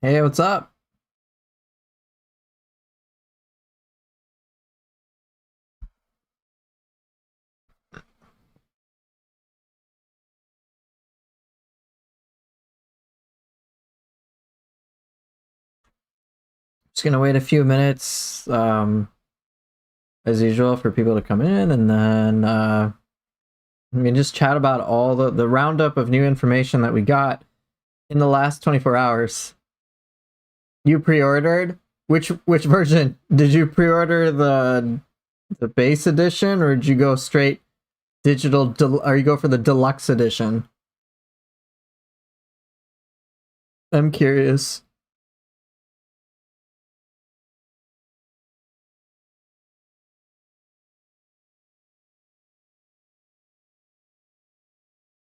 Hey, what's up? Just gonna wait a few minutes, as usual, for people to come in, and then we can just chat about all the roundup of new information that we got in the last 24 hours. You pre-ordered? Which version? Did you pre-order the base edition, or did you go straight digital, or you go for the deluxe edition? I'm curious.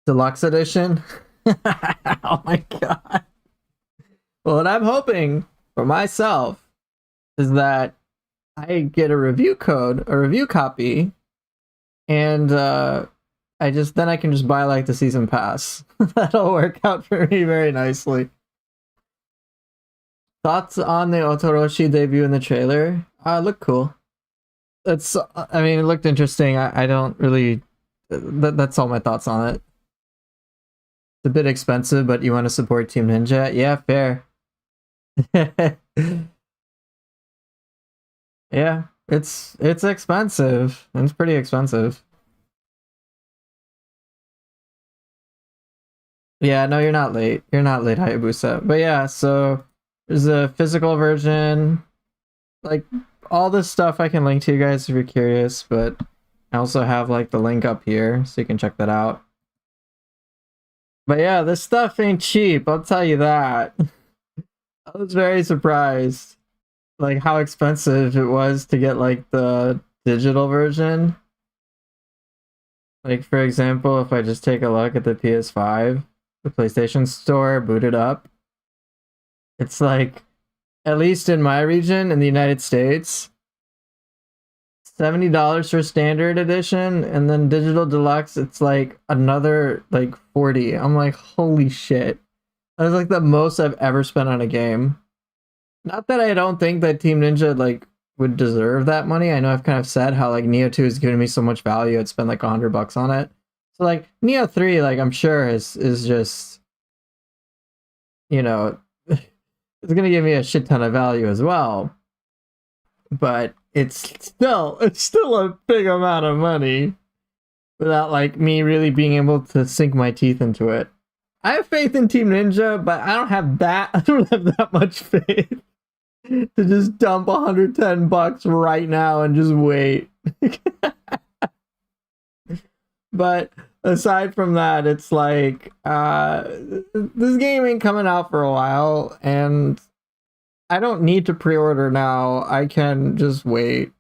Deluxe edition? Oh my god. Well, what I'm hoping for myself is that I get a review code, a review copy, and I can just buy like the season pass. That'll work out for me very nicely. Thoughts on the Otoroshi debut in the trailer? Look cool. I mean, it looked interesting. I don't really. That's all my thoughts on it. It's a bit expensive, but you want to support Team Ninja? Yeah, fair. Yeah, it's expensive. It's pretty expensive. Yeah, no, you're not late. You're not late, Hayabusa. But yeah, so there's a physical version. Like all this stuff I can link to you guys if you're curious, but I also have like the link up here so you can check that out. But yeah, this stuff ain't cheap, I'll tell you that. I was very surprised like how expensive it was to get like the digital version. Like for example, if I just take a look at the PS5, the PlayStation Store, boot it up, it's like, at least in my region in the United States, $70 for standard edition, and then digital deluxe, it's like another like 40. I'm like, holy shit. That's like the most I've ever spent on a game. Not that I don't think that Team Ninja like would deserve that money. I know I've kind of said how like Nioh 2 has given me so much value. I'd spend like $100 on it. So like Nioh 3, like I'm sure is just, you know, it's gonna give me a shit ton of value as well. But it's still a big amount of money without like me really being able to sink my teeth into it. I have faith in Team Ninja, but I don't have that much faith to just dump $110 right now and just wait. But aside from that, it's like this game ain't coming out for a while, and I don't need to pre-order now. I can just wait.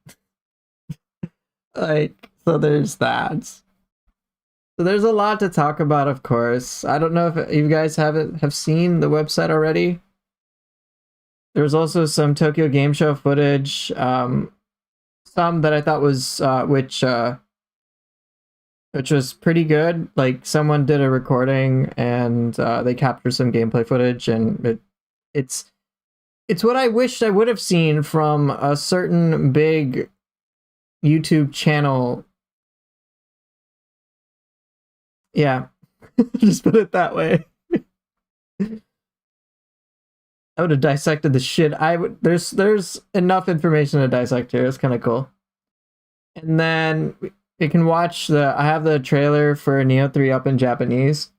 Like, so there's that. So there's a lot to talk about, of course. I don't know if you guys have seen the website already. There's also some Tokyo Game Show footage, some that I thought was which was pretty good. Like someone did a recording and they captured some gameplay footage, and it's what I wished I would have seen from a certain big YouTube channel. Yeah, just put it that way. I would have dissected the shit. I would. There's enough information to dissect here. It's kind of cool. And then you can watch I have the trailer for Nioh 3 up in Japanese,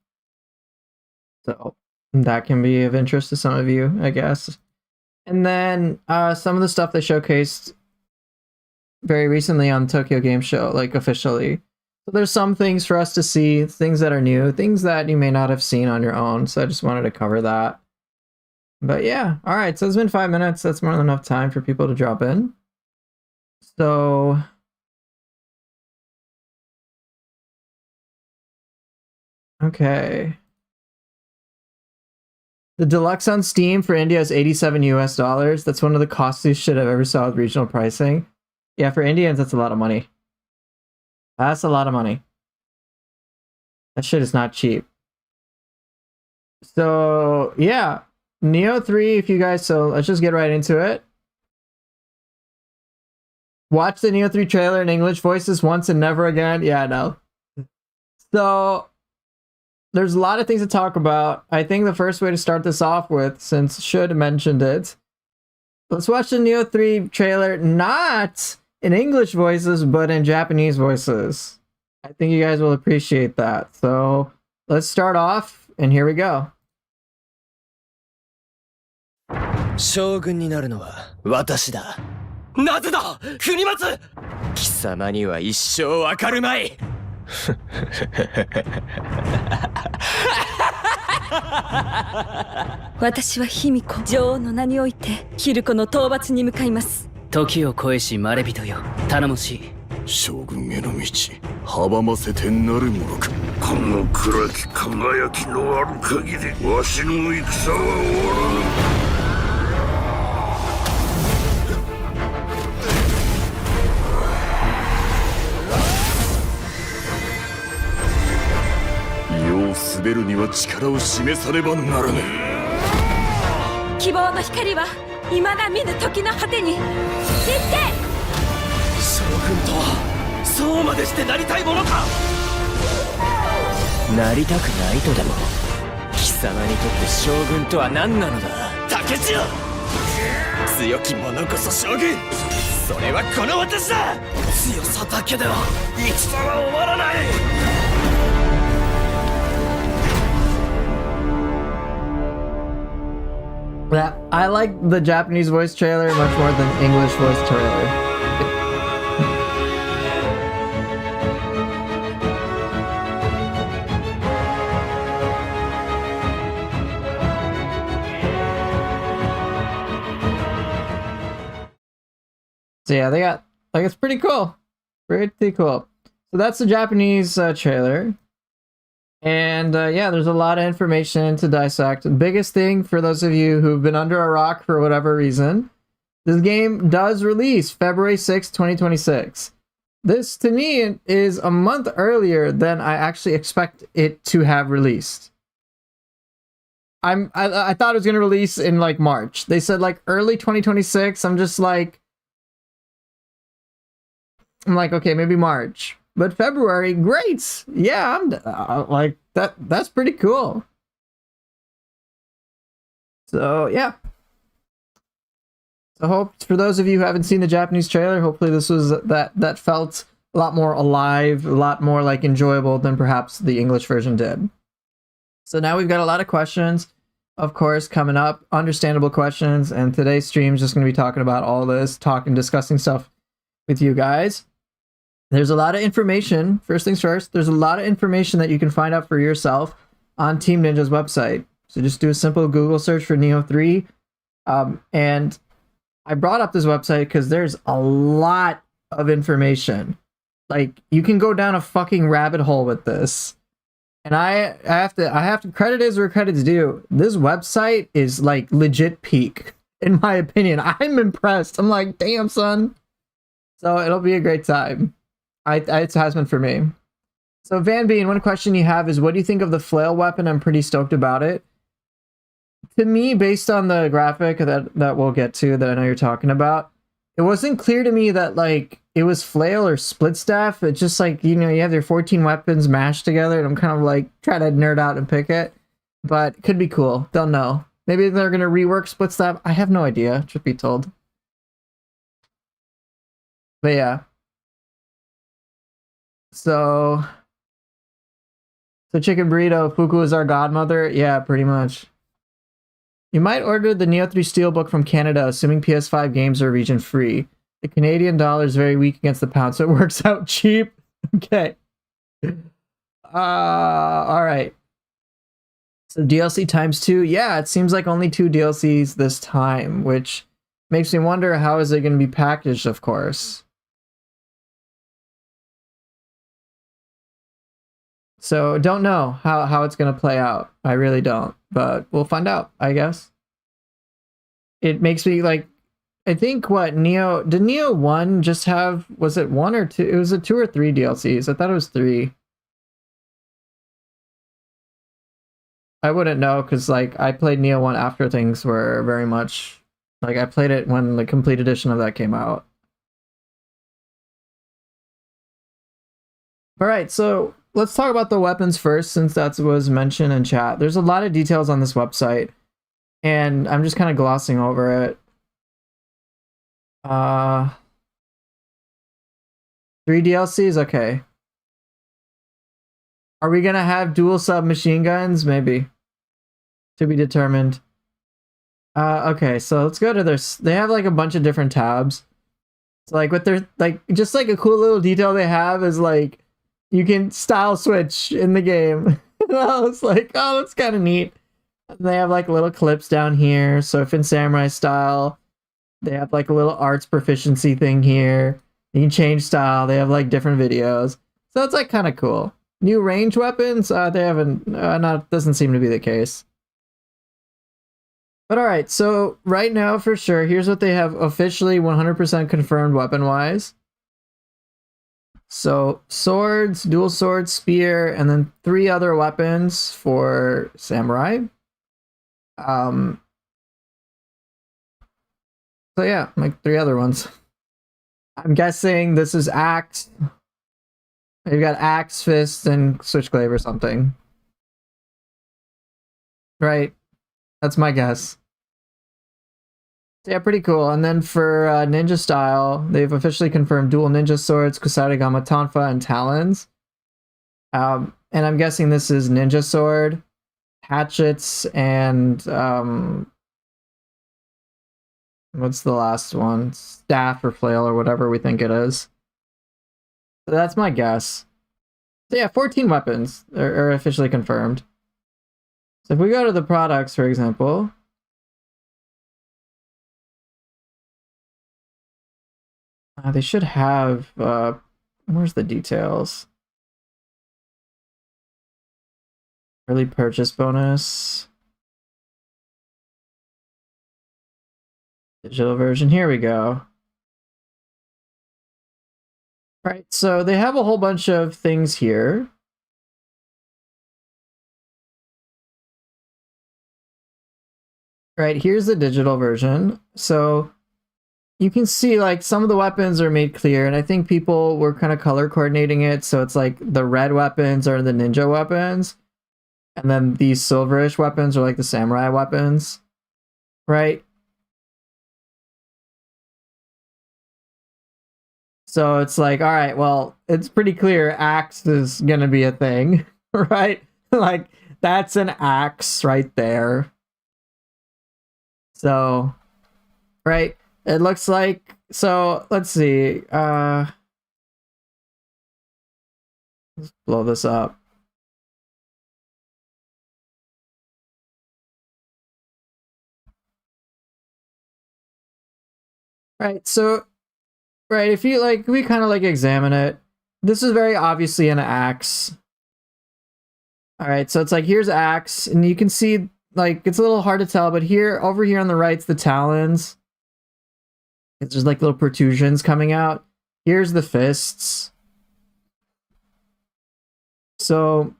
so that can be of interest to some of you, I guess. And then some of the stuff they showcased very recently on Tokyo Game Show, like officially. So there's some things for us to see, things that are new, things that you may not have seen on your own. So I just wanted to cover that. But yeah, all right. So it's been 5 minutes. That's more than enough time for people to drop in. So okay. The deluxe on Steam for India is $87 US. That's one of the costliest shit I've ever saw with regional pricing. Yeah, for Indians, that's a lot of money. That's a lot of money. That shit is not cheap. So, yeah. Nioh 3, if you guys... So, let's just get right into it. Watch the Nioh 3 trailer in English voices once and never again. Yeah, no. So, there's a lot of things to talk about. I think the first way to start this off with, since Should mentioned it, let's watch the Nioh 3 trailer not in English voices, but in Japanese voices. I think you guys will appreciate that. So, let's start off, and here we go. 将軍になるのは私だ。なぜだ、国松。貴様には一生わかるまい。私は卑弥呼、女王の名においてキルコの討伐に向かいます。時を超えしまれびとよ、頼もしい。将軍への道、阻ませてなるものか。この暗き輝きのある限り、わしの戦は終わらぬ。滑るには力を示さねばならぬ。希望の光は未だ見ぬ時の果てに。行って。将軍とはそうまでしてなりたいものか。なりたくないとでも。貴様にとって将軍とは何なのだ。竹千代、強き者こそ将軍。それはこの私だ。強さだけでは戦は終わらない。Yeah, I like the Japanese voice trailer much more than English voice trailer. So yeah, they got, like, it's pretty cool. Pretty cool. So that's the Japanese trailer. And yeah, there's a lot of information to dissect. The biggest thing for those of you who've been under a rock for whatever reason, this game does release February 6th, 2026. This, to me, is a month earlier than I actually expect it to have released. I thought it was going to release in, like, March. They said, like, early 2026. I'm like, okay, maybe March. But February, great. Yeah, I'm like that. That's pretty cool. So yeah. So hope for those of you who haven't seen the Japanese trailer, hopefully this was that felt a lot more alive, a lot more like enjoyable than perhaps the English version did. So now we've got a lot of questions, of course, coming up, understandable questions, and today's stream is just going to be talking about all this, discussing stuff with you guys. There's a lot of information. First things first, there's a lot of information that you can find out for yourself on Team Ninja's website. So just do a simple Google search for Nioh 3. And I brought up this website because there's a lot of information. Like, you can go down a fucking rabbit hole with this. And I have to credit is where credit's due. This website is like legit peak, in my opinion. I'm impressed. I'm like, damn, son. So it'll be a great time. It has been for me. So Van Bean, one question you have is, what do you think of the flail weapon? I'm pretty stoked about it. To me, based on the graphic that we'll get to, that I know you're talking about, it wasn't clear to me that, like, it was flail or split staff. It's just like, you know, you have your 14 weapons mashed together, and I'm kind of like trying to nerd out and pick it. But it could be cool. Don't know. Maybe they're going to rework split staff. I have no idea, truth be told. But yeah. So Chicken Burrito, Fuku is our godmother? Yeah, pretty much. You might order the Nioh 3 Steelbook from Canada, assuming PS5 games are region free. The Canadian dollar is very weak against the pound, so it works out cheap. Okay. Alright. So DLC times 2. Yeah, it seems like only 2 DLCs this time, which makes me wonder, how is it going to be packaged, of course. So don't know how it's going to play out. I really don't, but we'll find out, I guess. It makes me like, I think what Nioh did Nioh 1 just have, was it 1 or 2? It was a 2 or 3 DLCs. I thought it was 3. I wouldn't know because like I played Nioh 1 after things were very much like I played it when the complete edition of that came out. All right, so let's talk about the weapons first since that was mentioned in chat. There's a lot of details on this website and I'm just kind of glossing over it. 3 DLCs, okay. Are we gonna have dual submachine guns? Maybe. To be determined. Okay, so let's go to their. They have like a bunch of different tabs. So like what they're like, just like a cool little detail they have is like you can style switch in the game. I was like, oh, that's kind of neat. And they have like little clips down here. So if in samurai style, they have like a little arts proficiency thing here. You can change style. They have like different videos. So it's like kind of cool. New range weapons? They haven't. Not doesn't seem to be the case. But all right, so right now for sure, here's what they have officially 100% confirmed weapon-wise. So swords, dual sword, spear, and then 3 other weapons for samurai. So yeah, like 3 other ones. I'm guessing this is axe. You've got axe, fist, and switchglaive or something. Right. That's my guess. So yeah, pretty cool. And then for ninja style, they've officially confirmed dual ninja swords, Kusarigama Tonfa, and talons. And I'm guessing this is ninja sword, hatchets, and what's the last one? Staff or flail or whatever we think it is. So that's my guess. So yeah, 14 weapons are officially confirmed. So if we go to the products, for example, they should have, where's the details? Early purchase bonus. Digital version, here we go. Right, so they have a whole bunch of things here. Right, here's the digital version. So you can see like some of the weapons are made clear, and I think people were kind of color coordinating it. So it's like the red weapons are the ninja weapons, and then these silverish weapons are like the samurai weapons, right? So it's like, all right, well, it's pretty clear axe is gonna be a thing, right? Like that's an axe right there. So, right, it looks like, so let's see, let's blow this up. Right, so, right, if you like, we kind of like examine it, this is very obviously an axe. All right, so it's like, here's axe, and you can see, like, it's a little hard to tell, but here, over here on the right's the talons. It's just like little protrusions coming out. Here's the fists. So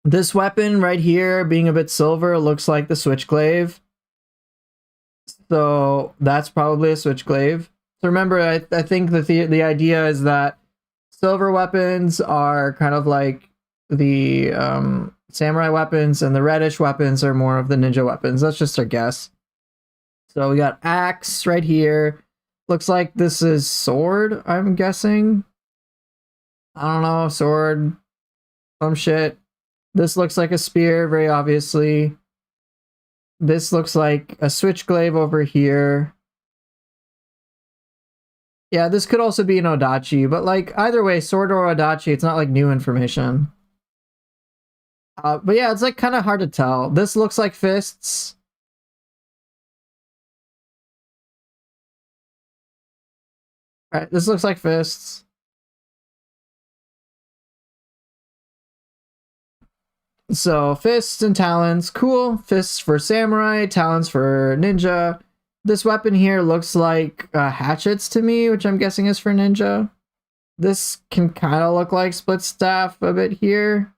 this weapon right here, being a bit silver, looks like the switchglaive. So that's probably a switchglaive. So remember, I think the idea is that silver weapons are kind of like the samurai weapons, and the reddish weapons are more of the ninja weapons. That's just our guess. So we got axe right here. Looks like this is sword, I'm guessing. I don't know, sword, some shit. This looks like a spear, very obviously. This looks like a switchglaive over here. Yeah, this could also be an odachi, but like either way, sword or odachi, it's not like new information. But yeah, it's like kind of hard to tell. This looks like fists. All right, this looks like fists. So fists and talons, cool. Fists for samurai, talons for ninja. this weapon here looks like hatchets to me, which I'm guessing is for ninja. This can kind of look like split staff a bit here.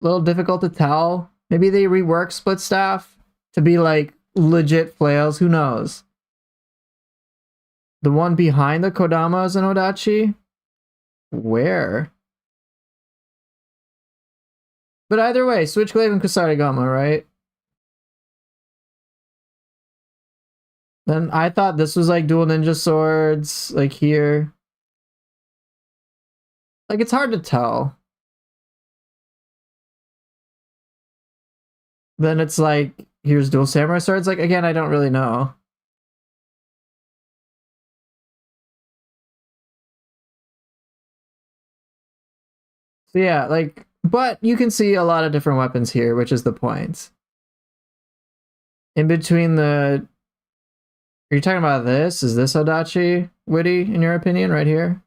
A little difficult to tell. Maybe they rework split staff to be like legit flails. Who knows? The one behind the Kodama is an Odachi. Where? But either way, Switchglaive and Kusarigama, right? Then I thought this was like dual ninja swords, like here. Like, it's hard to tell. Then it's like, here's dual samurai swords. Like, again, I don't really know. So yeah, like, but you can see a lot of different weapons here, which is the point. In between the... Are you talking about this? Is this Odachi witty, in your opinion, right here?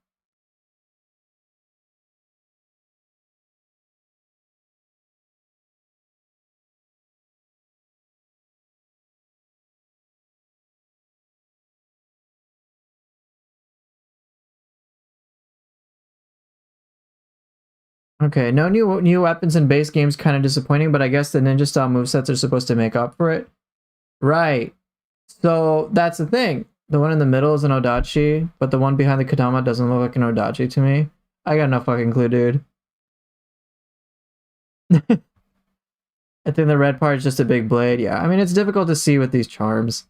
Okay, no new weapons in base games, kind of disappointing, but I guess the ninja style movesets are supposed to make up for it. Right. So that's the thing. The one in the middle is an Odachi, but the one behind the Kodama doesn't look like an Odachi to me. I got no fucking clue, dude. I think the red part is just a big blade. Yeah, I mean, it's difficult to see with these charms.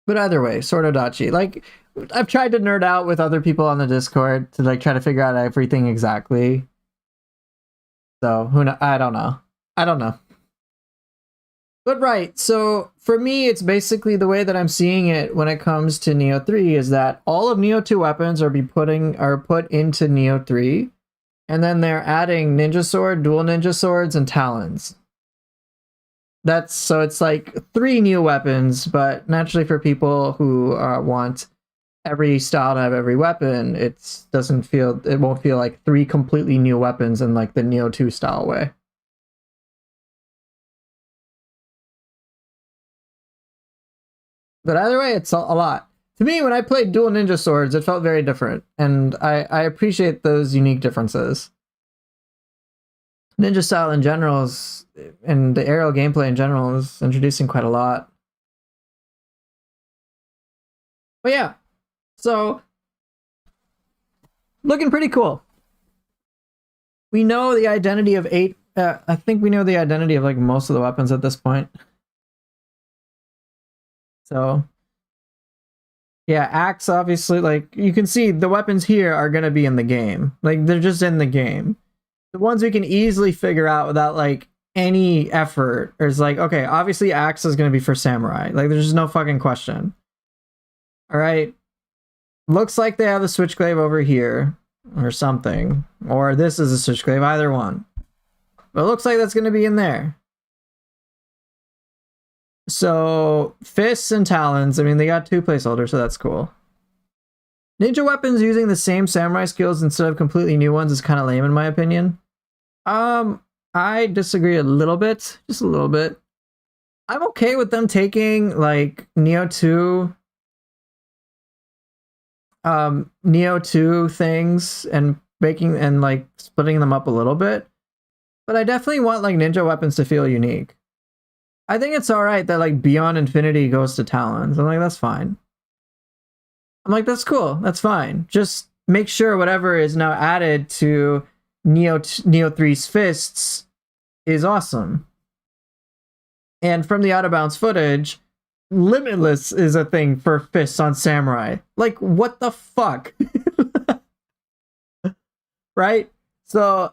But either way, Sword Odachi. Like, I've tried to nerd out with other people on the Discord to like try to figure out everything exactly. So who know? I don't know. I don't know. But right, so for me, it's basically the way that I'm seeing it when it comes to Nioh 3 is that all of Nioh 2 weapons are put into Nioh 3, and then they're adding ninja sword, dual ninja swords, and talons. So it's like 3 new weapons, but naturally for people who want every style to have every weapon, it won't feel like 3 completely new weapons in like the Nioh 2 style way. But either way, it's a lot. To me, when I played dual ninja swords, it felt very different, and I appreciate those unique differences. Ninja style in general and the aerial gameplay in general is introducing quite a lot. But yeah, so looking pretty cool. We know the identity of 8. I think we know the identity of like most of the weapons at this point. So yeah, axe, obviously, like you can see the weapons here are going to be in the game. Like they're just in the game. The ones we can easily figure out without like any effort is like, okay, obviously axe is going to be for samurai. Like there's just no fucking question. All right. Looks like they have a switchglaive over here or something. Or this is a switchglaive, either one. But it looks like that's going to be in there. So fists and talons, I mean, they got 2 placeholders, so that's cool. Ninja weapons using the same samurai skills instead of completely new ones is kind of lame in my opinion. I disagree a little bit, just a little bit. I'm okay with them taking like Nioh 2 things and making and like splitting them up a little bit. But I definitely want like ninja weapons to feel unique. I think it's alright that like Beyond Infinity goes to talons. I'm like, that's fine. I'm like, that's cool. That's fine. Just make sure whatever is now added to Nioh 3's fists is awesome. And from the Out of Bounds footage, Limitless is a thing for fists on samurai. Like, what the fuck? Right? So,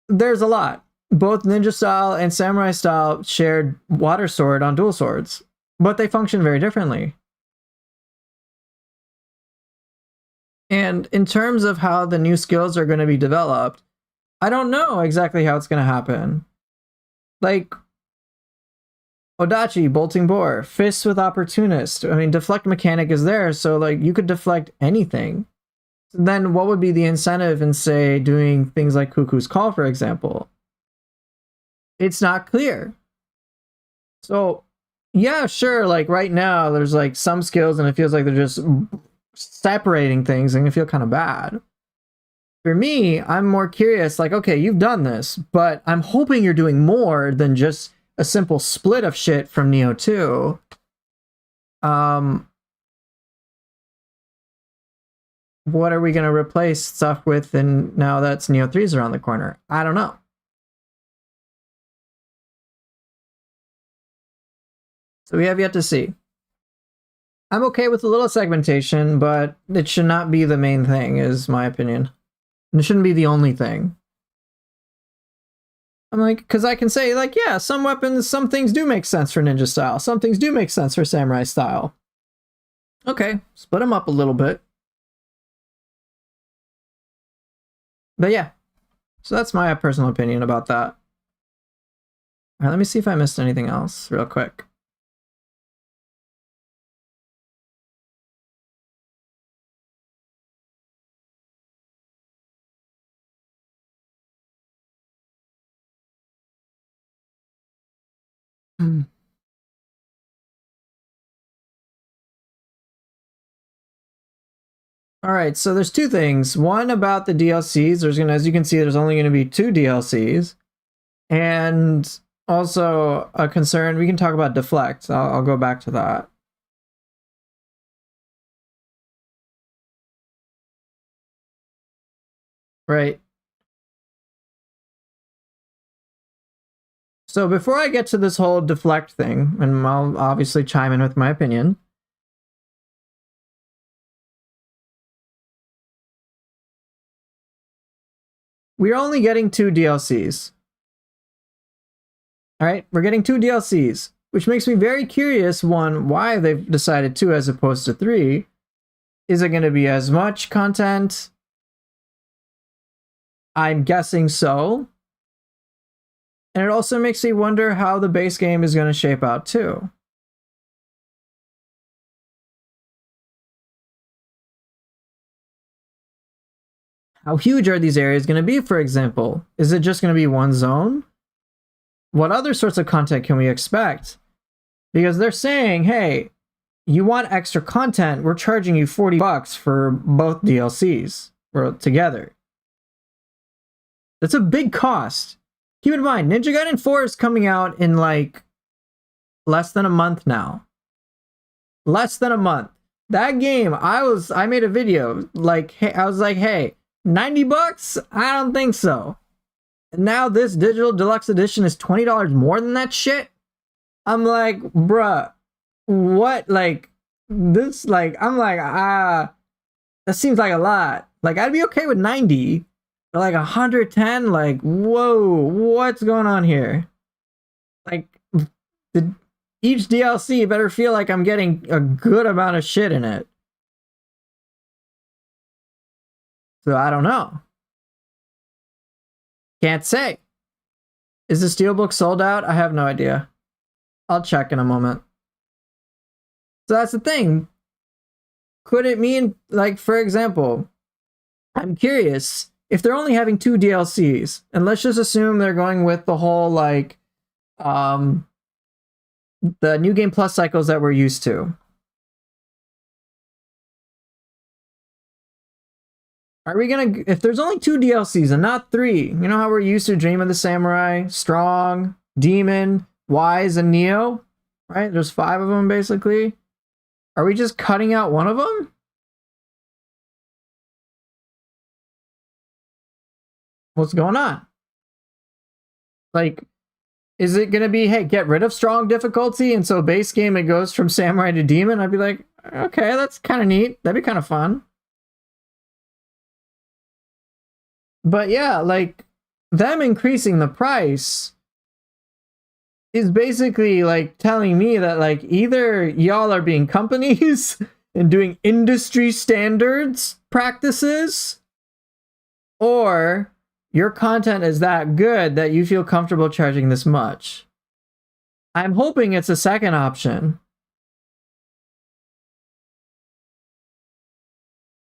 there's a lot. Both ninja style and samurai style shared water sword on dual swords, but they function very differently. And in terms of how the new skills are going to be developed, I don't know exactly how it's going to happen. Like, Odachi, Bolting Boar, Fists with Opportunist. I mean, deflect mechanic is there, so like you could deflect anything. So then what would be the incentive in, say, doing things like Cuckoo's Call, for example? It's not clear. So, yeah, sure. Like right now, there's like some skills, and it feels like they're just separating things, and it feel kind of bad. For me, I'm more curious. Like, okay, you've done this, but I'm hoping you're doing more than just a simple split of shit from Nioh 2. What are we gonna replace stuff with? And now that's Nioh 3's around the corner. I don't know. So we have yet to see. I'm okay with a little segmentation, but it should not be the main thing, is my opinion. And it shouldn't be the only thing. I'm like, because I can say, like, yeah, some weapons, some things do make sense for ninja style. Some things do make sense for samurai style. Okay, split them up a little bit. But yeah, so that's my personal opinion about that. All right, let me see if I missed anything else real quick. All right, so there's two things. One about the DLCs. There's gonna, as you can see, there's only gonna be 2 DLCs, and also a concern. We can talk about deflect. I'll go back to that. Right. So before I get to this whole deflect thing, and I'll obviously chime in with my opinion. We're only getting 2 DLCs. All right, we're getting 2 DLCs, which makes me very curious, one, why they've decided 2 as opposed to 3. Is it going to be as much content? I'm guessing so. And it also makes me wonder how the base game is going to shape out too. How huge are these areas going to be, for example? Is it just going to be one zone? What other sorts of content can we expect? Because they're saying, hey, you want extra content, we're charging you $40 for both DLCs together. That's a big cost. Keep in mind, Ninja Gaiden 4 is coming out in like less than a month now. Less than a month. That game, I made a video like, hey, I was like, hey, $90? I don't think so. And now this digital deluxe edition is $20 more than that shit. I'm like, bruh, what? Like this, like, I'm like, that seems like a lot. Like, I'd be okay with 90. But like 110, like, whoa, what's going on here? Like, each DLC better feel like I'm getting a good amount of shit in it. So I don't know. Can't say. Is the Steelbook sold out? I have no idea. I'll check in a moment. So that's the thing. Could it mean, like, for example, I'm curious, if they're only having 2 DLCs, and let's just assume they're going with the whole, like, the New Game Plus cycles that we're used to. Are we gonna, if there's only 2 DLCs and not 3, you know how we're used to Dream of the Samurai, Strong, Demon, Wise, and Nioh? Right? There's 5 of them, basically. Are we just cutting out one of them? What's going on? Like, is it gonna be, hey, get rid of strong difficulty, and so base game it goes from samurai to demon? I'd be like, okay, that's kind of neat. That'd be kind of fun. But yeah, like, them increasing the price is basically like telling me that, like, either y'all are being companies and doing industry standards practices, or your content is that good that you feel comfortable charging this much. I'm hoping it's a second option.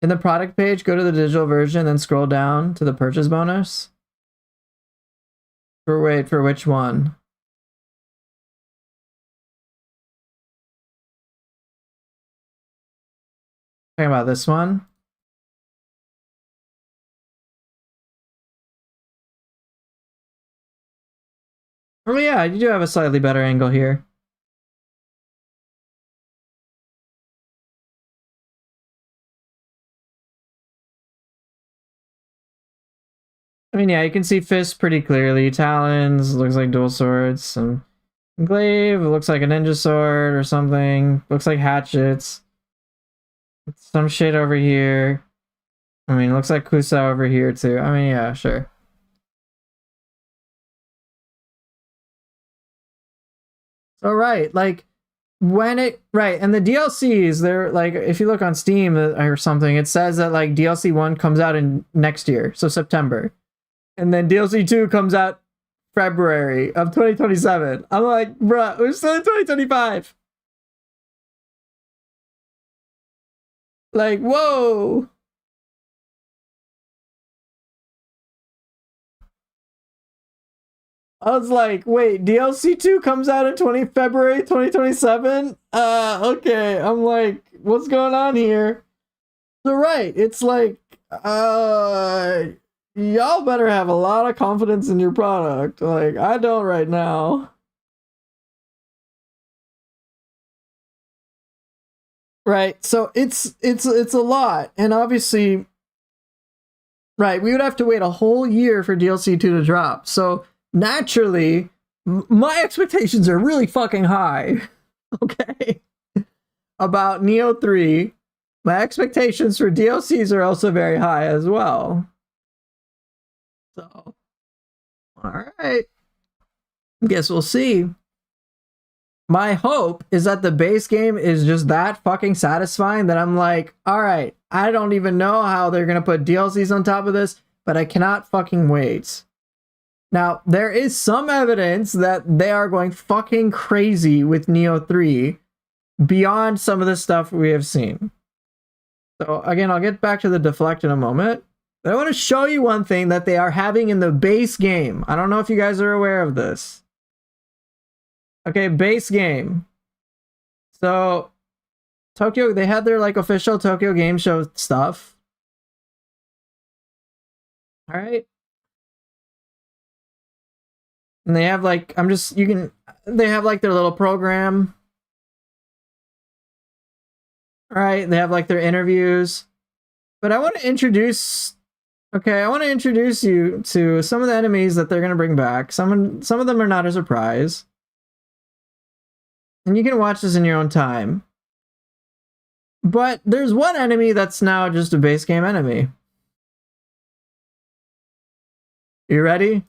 In the product page, go to the digital version, then scroll down to the purchase bonus. For which one? Talking about this one. Oh yeah, you do have a slightly better angle here. I mean, yeah, you can see fists pretty clearly. Talons, looks like dual swords. Some glaive, it looks like a ninja sword or something. Looks like hatchets. Some shit over here. I mean, looks like Kusa over here too. I mean, yeah, sure. So right, like when it right, and the DLCs, they're like, if you look on Steam or something, it says that like DLC 1 comes out in next year, so September. And then DLC 2 comes out February of 2027. I'm like, bruh, we're still in 2025. Like, whoa. I was like, wait, DLC 2 comes out in February 2027? Okay. I'm like, what's going on here? So right, it's like, y'all better have a lot of confidence in your product. Like, I don't right now. Right, so it's a lot, and obviously, right, we would have to wait a whole year for DLC 2 to drop. So naturally, my expectations are really fucking high. Okay, about Nioh 3. My expectations for DLCs are also very high as well. So, alright. Guess we'll see. My hope is that the base game is just that fucking satisfying that I'm like, alright, I don't even know how they're gonna put DLCs on top of this, but I cannot fucking wait. Now, there is some evidence that they are going fucking crazy with Nioh 3 beyond some of the stuff we have seen. So again, I'll get back to the deflect in a moment. But I want to show you one thing that they are having in the base game. I don't know if you guys are aware of this. Okay, base game. So, Tokyo, they had their like official Tokyo Game Show stuff. Alright. And they have like, they have like their little program. Alright, they have like their interviews. But I want to introduce... Okay, I want to introduce you to some of the enemies that they're going to bring back. Some of them are not a surprise. And you can watch this in your own time. But there's one enemy that's now just a base game enemy. You ready?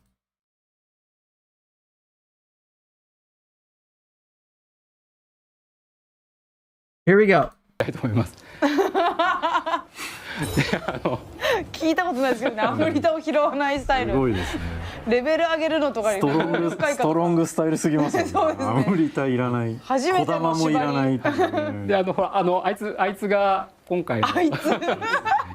Here we go. 聞いたことないですけどね、アフリタを拾わないスタイル。すごいですね。レベル上げるのとかにストロングスタイルすぎますよね。そうですね。アフリタいらない。初めての縛り。小玉もいらないっていうね。で、ほらあいつが今回の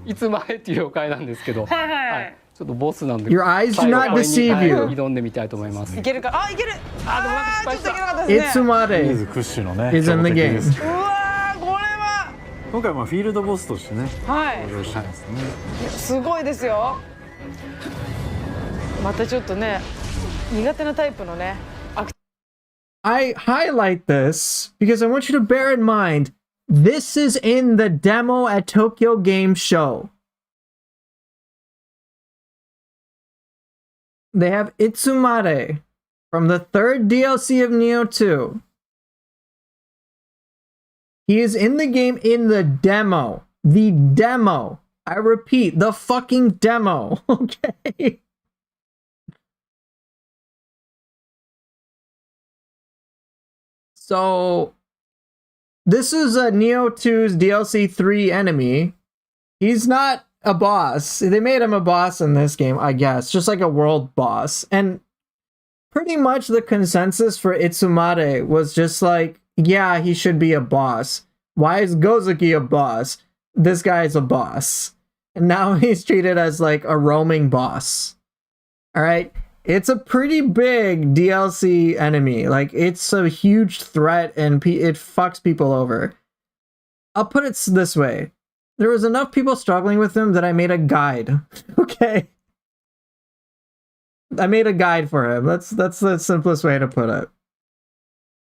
いつ前っていう妖怪なんですけど、はい。ちょっとボスなんで。Your eyes do not deceive you. 挑んでみたいと思います。いけるか。あ、いける。あ、でもなんか失敗した。ちょっといけなかったですね。Itsumade is in the game. うわー、これは。今回はフィールドボスとしてね、はい、登場したんですね。すごいですよ。またちょっとね、苦手なタイプのね。I highlight this because I want you to bear in mind this is in the demo at Tokyo Game Show. They have Itsumade from the third DLC of Nioh 2. He is in the game in the demo. The demo. I repeat, the fucking demo. Okay. So, this is a Nioh 2's DLC 3 enemy. He's not a boss. They made him a boss in this game, I guess. Just like a world boss. And pretty much the consensus for Itsumade was just like, yeah, he should be a boss. Why is Gozuki a boss? This guy is a boss. And now he's treated as like a roaming boss. Alright? It's a pretty big DLC enemy. Like, it's a huge threat and it fucks people over. I'll put it this way. there was enough people struggling with him that I made a guide. Okay. I made a guide for him. That's the simplest way to put it.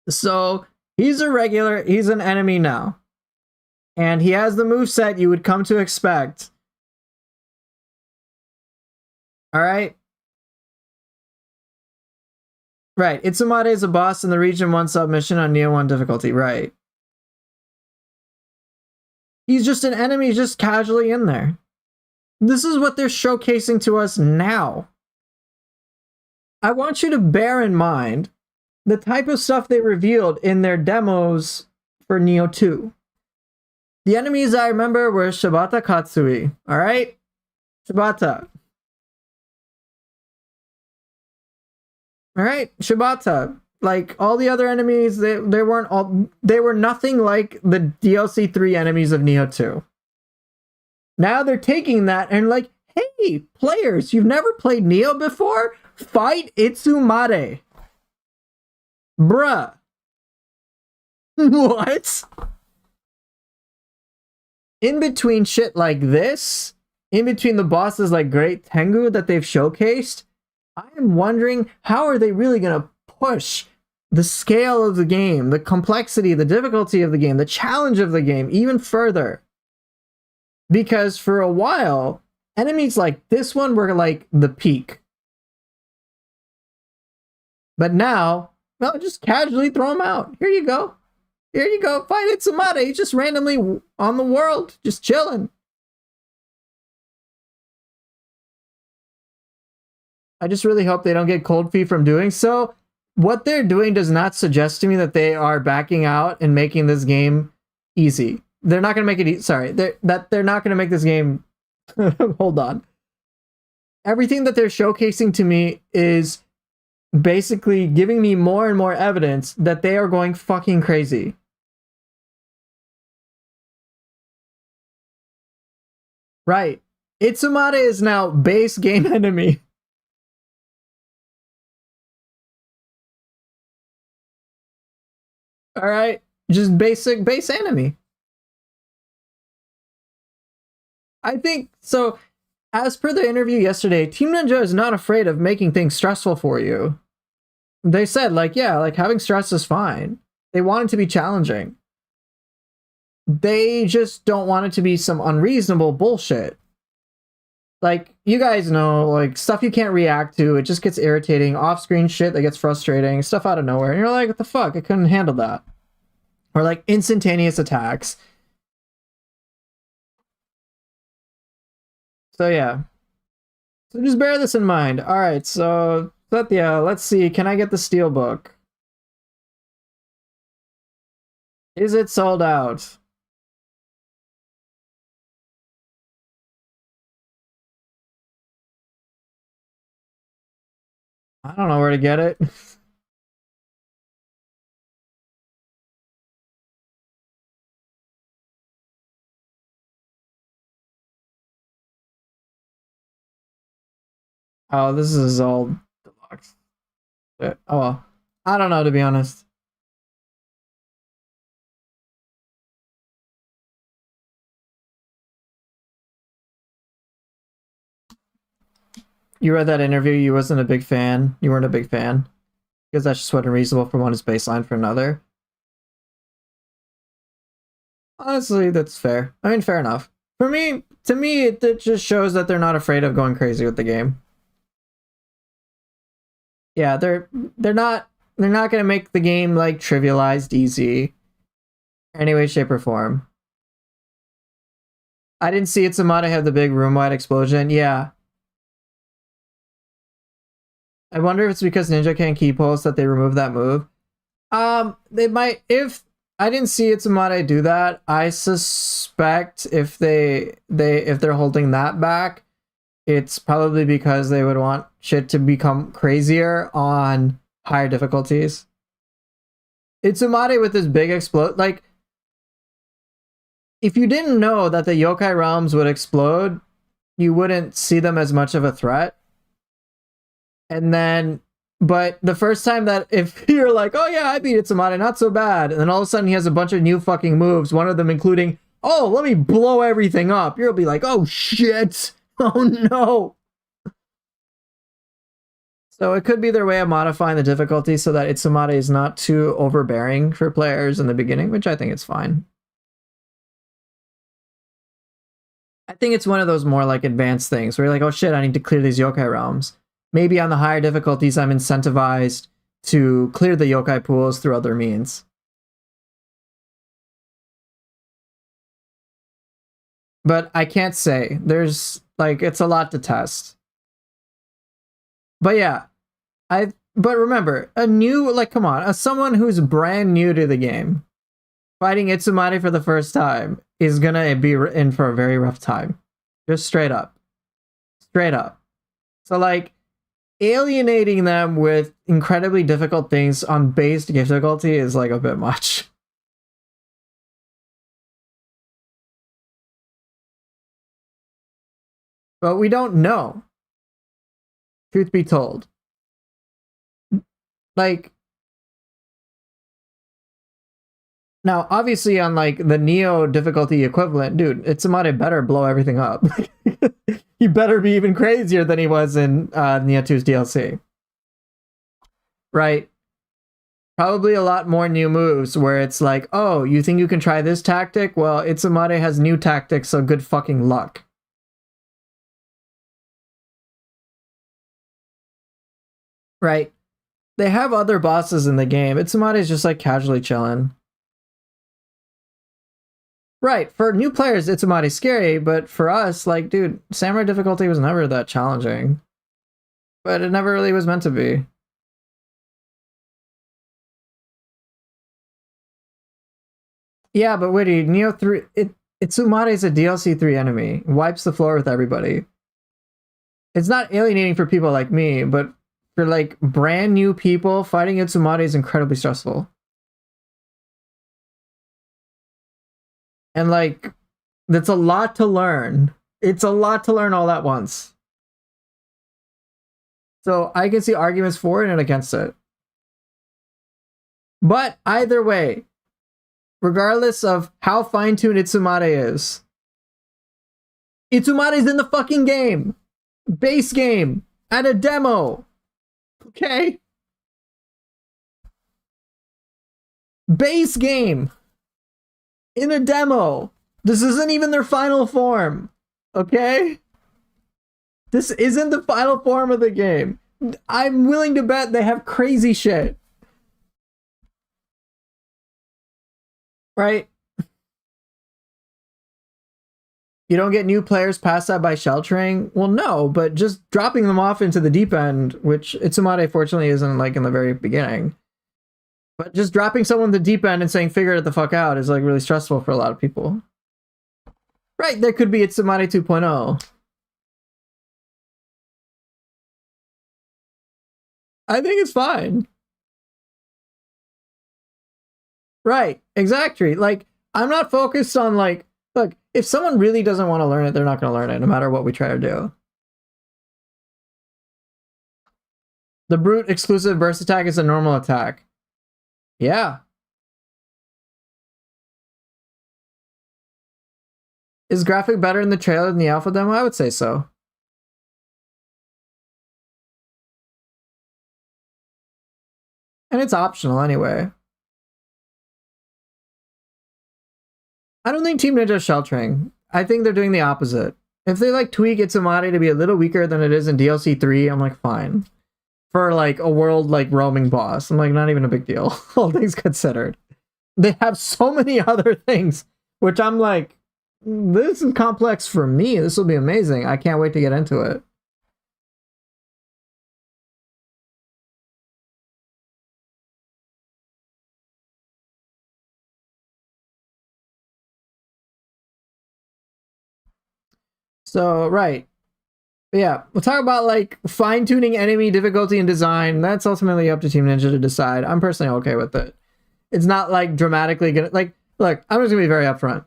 So he's a regular, he's an enemy now. And he has the moveset you would come to expect. Alright? Right, Itsumade is a boss in the Region 1 submission on Nioh 1 difficulty, right. He's just an enemy just casually in there. This is what they're showcasing to us now. I want you to bear in mind the type of stuff they revealed in their demos for Nioh 2. The enemies I remember were Shibata Katsui, alright? Shibata. Alright, Shibata. Like, all the other enemies, they were nothing like the DLC 3 enemies of Nioh 2. Now they're taking that and like, hey, players, you've never played Nioh before? Fight Itsumade. Bruh. What? In between shit like this, in between the bosses like Great Tengu that they've showcased, I am wondering how are they really going to push the scale of the game, the complexity, the difficulty of the game, the challenge of the game even further. Because for a while, enemies like this one were like the peak. But now, well, just casually throw them out. Here you go. Here you go. Fight Itsumade. He's just randomly on the world, just chilling. I just really hope they don't get cold feet from doing so. What they're doing does not suggest to me that they are backing out and making this game easy. They're not going to make it sorry. They're not going to make this game hold on. Everything that they're showcasing to me is basically giving me more and more evidence that they are going fucking crazy. Right. Itsumade is now base game enemy. Alright. Just basic base enemy. I think, so, as per the interview yesterday, Team Ninja is not afraid of making things stressful for you. They said, like, yeah, like, having stress is fine. They want it to be challenging. They just don't want it to be some unreasonable bullshit. Like, you guys know, like, stuff you can't react to, it just gets irritating, off-screen shit that gets frustrating, stuff out of nowhere, and you're like, what the fuck, I couldn't handle that. Or, like, instantaneous attacks. So, yeah. So just bear this in mind. Alright, so, yeah, let's see, can I get the Steelbook? Is it sold out? I don't know where to get it. Oh, this is all deluxe. Oh well. I don't know, to be honest. You read that interview, you wasn't a big fan. You weren't a big fan. Because that's just what unreasonable from one is baseline for another. Honestly, that's fair. I mean, fair enough. For me, to me, it just shows that they're not afraid of going crazy with the game. Yeah, they're not gonna make the game like trivialized easy. Any way, shape, or form. I didn't see Itsumade have the big room-wide explosion. Yeah. I wonder if it's because Ninja can't key pulse that they removed that move. They might, if I didn't see Itsumade do that, I suspect if they're holding that back, it's probably because they would want shit to become crazier on higher difficulties. Itsumade with this big explode, like, if you didn't know that the yokai realms would explode, you wouldn't see them as much of a threat. And then, but the first time that if you're like, oh yeah, I beat Itsumade, not so bad, and then all of a sudden he has a bunch of new fucking moves, one of them including oh, let me blow everything up. You'll be like, oh shit. Oh no. So it could be their way of modifying the difficulty so that Itsumade is not too overbearing for players in the beginning, which I think is fine. I think it's one of those more like advanced things where you're like, oh shit, I need to clear these yokai realms. Maybe on the higher difficulties, I'm incentivized to clear the yokai pools through other means. But I can't say. There's like, it's a lot to test. But yeah, but remember, a new, like, come on, as someone who's brand new to the game, fighting Itsumade for the first time is gonna be in for a very rough time. Just straight up. Straight up. So like, alienating them with incredibly difficult things on base difficulty is like a bit much. But we don't know. Truth be told. Like, now obviously on like the Nioh difficulty equivalent, dude, Itsumade better blow everything up. He better be even crazier than he was in Nioh 2's DLC. Right? Probably a lot more new moves where it's like, oh, you think you can try this tactic? Well, Itsumade has new tactics, so good fucking luck. Right? They have other bosses in the game. Itsumade's just like casually chilling. Right, for new players, Itsumade's scary, but for us, like, dude, Samurai difficulty was never that challenging. But it never really was meant to be. Yeah, but wait, Nioh 3, Itsumade's a DLC 3 enemy. Wipes the floor with everybody. It's not alienating for people like me, but for like brand new people, fighting Itsumade is incredibly stressful. And like, that's a lot to learn. It's a lot to learn all at once. So I can see arguments for it and against it. But either way, regardless of how fine-tuned Itsumade is, Itsumade's in the fucking game. Base game. At a demo. Okay? Base game. In a demo. This isn't even their final form. Okay? This isn't the final form of the game. I'm willing to bet they have crazy shit. Right? You don't get new players past that by sheltering? Well, no, but just dropping them off into the deep end, which Itsumade fortunately isn't like in the very beginning. But just dropping someone in the deep end and saying figure it the fuck out is like really stressful for a lot of people. Right, there could be Itsumade 2.0. I think it's fine. Right, exactly. Like, I'm not focused on like, look, if someone really doesn't want to learn it, they're not going to learn it, no matter what we try to do. The brute exclusive burst attack is a normal attack. Yeah. Is graphic better in the trailer than the alpha demo? I would say so. And it's optional anyway. I don't think Team Ninja is sheltering. I think they're doing the opposite. If they like tweak Itsumade to be a little weaker than it is in DLC 3, I'm like, fine. For like a world like roaming boss, I'm like, not even a big deal. All things considered. They have so many other things, which I'm like, this is complex for me. This will be amazing. I can't wait to get into it. So, right. But yeah, we'll talk about like fine-tuning enemy difficulty and design. That's ultimately up to Team Ninja to decide. I'm personally okay with it. It's not like dramatically gonna, like, look, I'm just gonna be very upfront.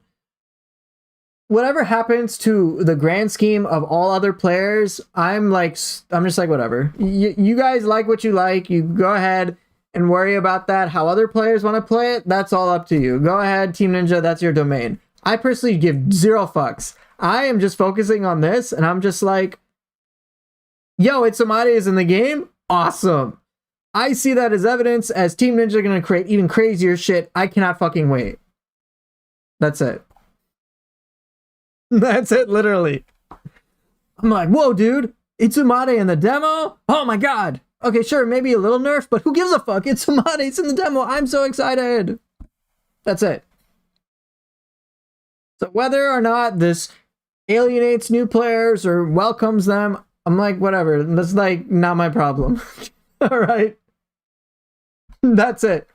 Whatever happens to the grand scheme of all other players, I'm just like, whatever. You guys like what you like. You go ahead and worry about that. How other players want to play it, that's all up to you. Go ahead, Team Ninja, that's your domain. I personally give 0 fucks. I am just focusing on this, and I'm just like, yo, Itsumade is in the game? Awesome. I see that as evidence as Team Ninja are going to create even crazier shit. I cannot fucking wait. That's it. That's it, literally. I'm like, whoa, dude. Itsumade in the demo? Oh my god. Okay, sure, maybe a little nerf, but who gives a fuck? Itsumade's in the demo. I'm so excited. That's it. So whether or not this alienates new players or welcomes them, I'm like, whatever. That's like not my problem. All right. That's it.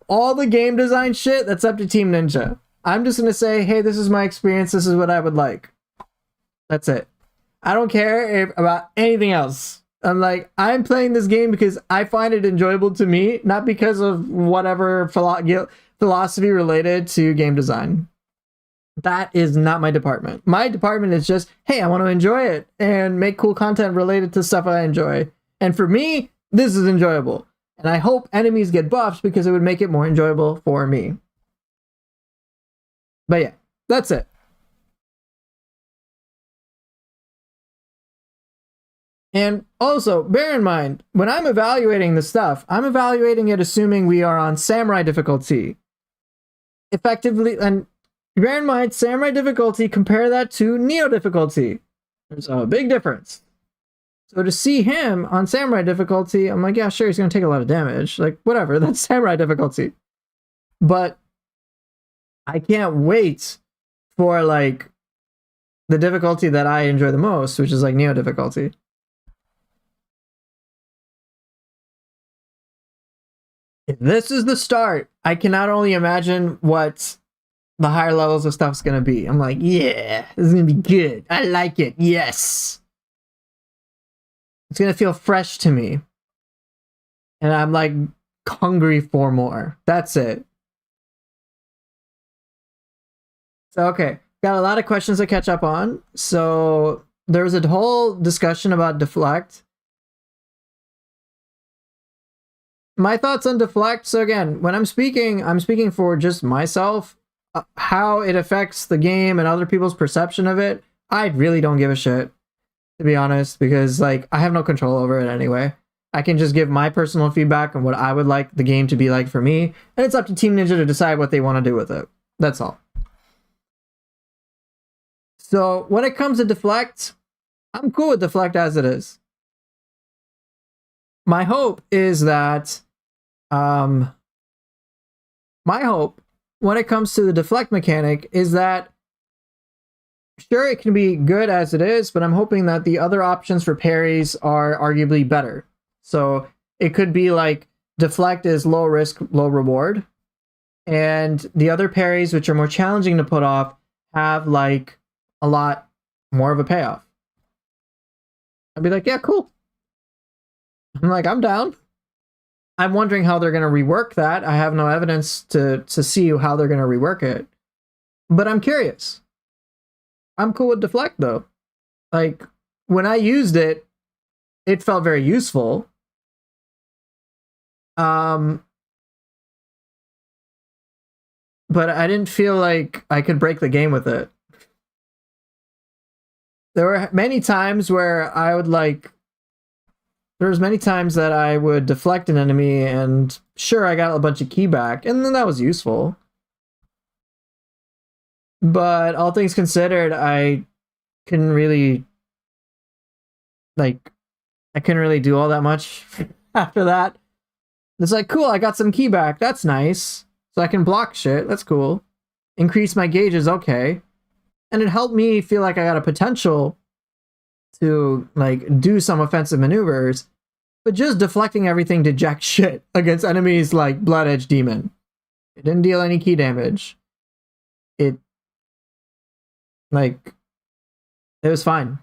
All the game design shit, that's up to Team Ninja. I'm just going to say, hey, this is my experience. This is what I would like. That's it. I don't care about anything else. I'm like, I'm playing this game because I find it enjoyable to me, not because of whatever philosophy related to game design. That is not my department. My department is just, hey, I want to enjoy it and make cool content related to stuff I enjoy. And for me, this is enjoyable. And I hope enemies get buffed because it would make it more enjoyable for me. But yeah, that's it. And also, bear in mind, when I'm evaluating this stuff, I'm evaluating it assuming we are on Samurai difficulty. Effectively, and bear in mind, Samurai difficulty, compare that to Nioh difficulty. There's a big difference. So to see him on Samurai difficulty, I'm like, yeah, sure, he's going to take a lot of damage. Like, whatever, that's Samurai difficulty. But I can't wait for, like, the difficulty that I enjoy the most, which is, like, Nioh difficulty. If this is the start, I can not only imagine what the higher levels of stuff's going to be. I'm like, yeah, this is going to be good. I like it. Yes. It's going to feel fresh to me. And I'm like hungry for more. That's it. So, okay. Got a lot of questions to catch up on. So there was a whole discussion about deflect. My thoughts on deflect. So again, when I'm speaking for just myself. How it affects the game and other people's perception of it, I really don't give a shit, to be honest, because like I have no control over it anyway. I can just give my personal feedback on what I would like the game to be like for me, and it's up to Team Ninja to decide what they want to do with it. That's all. So when it comes to deflect, I'm cool with deflect as it is. My hope is that my hope when it comes to the deflect mechanic is that sure, it can be good as it is, but I'm hoping that the other options for parries are arguably better. So it could be like deflect is low risk, low reward, and the other parries, which are more challenging to put off, have like a lot more of a payoff. I'd be like, yeah, cool. I'm like, I'm down. I'm wondering how they're going to rework that. I have no evidence to see how they're going to rework it. But I'm curious. I'm cool with deflect, though. Like, when I used it, it felt very useful. But I didn't feel like I could break the game with it. There were many times where I would like... There was many times that I would deflect an enemy and sure, I got a bunch of ki back and then that was useful. But all things considered, I couldn't really do all that much after that. It's like, cool, I got some ki back. That's nice. So I can block shit. That's cool. Increase my gauges. Okay. And it helped me feel like I got a potential to like do some offensive maneuvers, but just deflecting everything to jack shit against enemies like Blood Edge Demon. It didn't deal any ki damage. It was fine.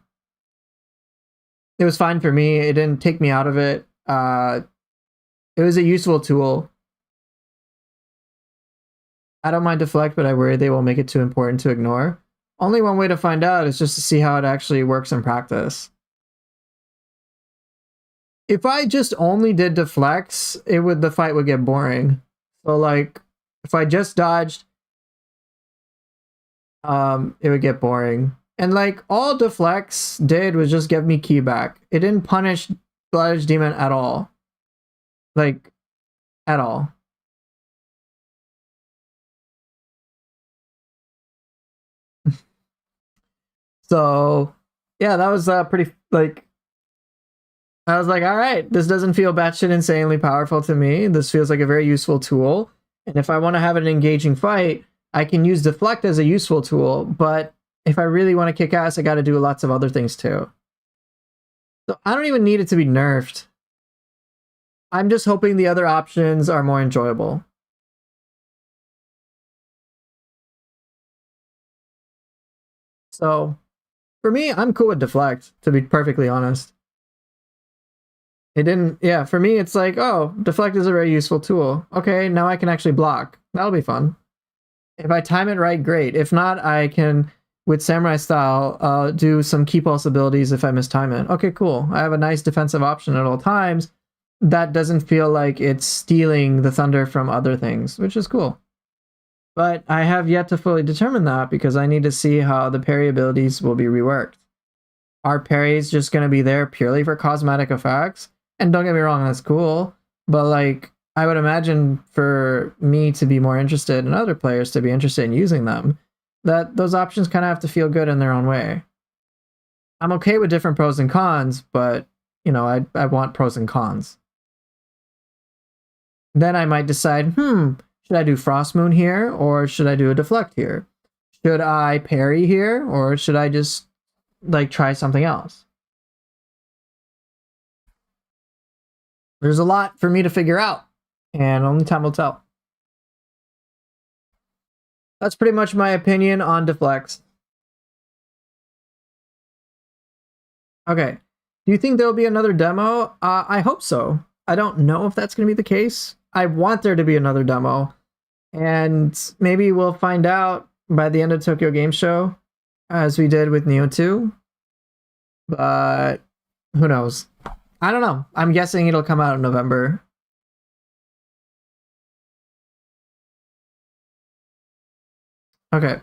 It was fine for me. It didn't take me out of it. It was a useful tool. I don't mind deflect, but I worry they will make it too important to ignore. Only one way to find out is just to see how it actually works in practice. If I just only did deflects, the fight would get boring. So like, if I just dodged it would get boring. And like all deflects did was just give me ki back. It didn't punish Blood Edge Demon at all. Like, at all. So, yeah, that was pretty, like, I was like, all right, this doesn't feel batshit insanely powerful to me. This feels like a very useful tool. And if I want to have an engaging fight, I can use deflect as a useful tool. But if I really want to kick ass, I got to do lots of other things too. So I don't even need it to be nerfed. I'm just hoping the other options are more enjoyable. So, for me, I'm cool with deflect, to be perfectly honest. It didn't, yeah, for me, it's like, oh, deflect is a very useful tool. Okay, now I can actually block. That'll be fun. If I time it right, great. If not, I can, with Samurai style, do some key pulse abilities if I mistime it. Okay, cool. I have a nice defensive option at all times. That doesn't feel like it's stealing the thunder from other things, which is cool. But I have yet to fully determine that because I need to see how the parry abilities will be reworked. Are parries just going to be there purely for cosmetic effects? And don't get me wrong, that's cool. But like, I would imagine for me to be more interested and other players to be interested in using them, that those options kind of have to feel good in their own way. I'm okay with different pros and cons, but you know, I want pros and cons. Then I might decide, should I do Frost Moon here or should I do a deflect here? Should I parry here or should I just like try something else? There's a lot for me to figure out and only time will tell. That's pretty much my opinion on deflects. Okay. Do you think there'll be another demo? I hope so. I don't know if that's going to be the case. I want there to be another demo. And maybe we'll find out by the end of Tokyo Game Show, as we did with Nioh 2. But who knows? I don't know. I'm guessing it'll come out in November. Okay.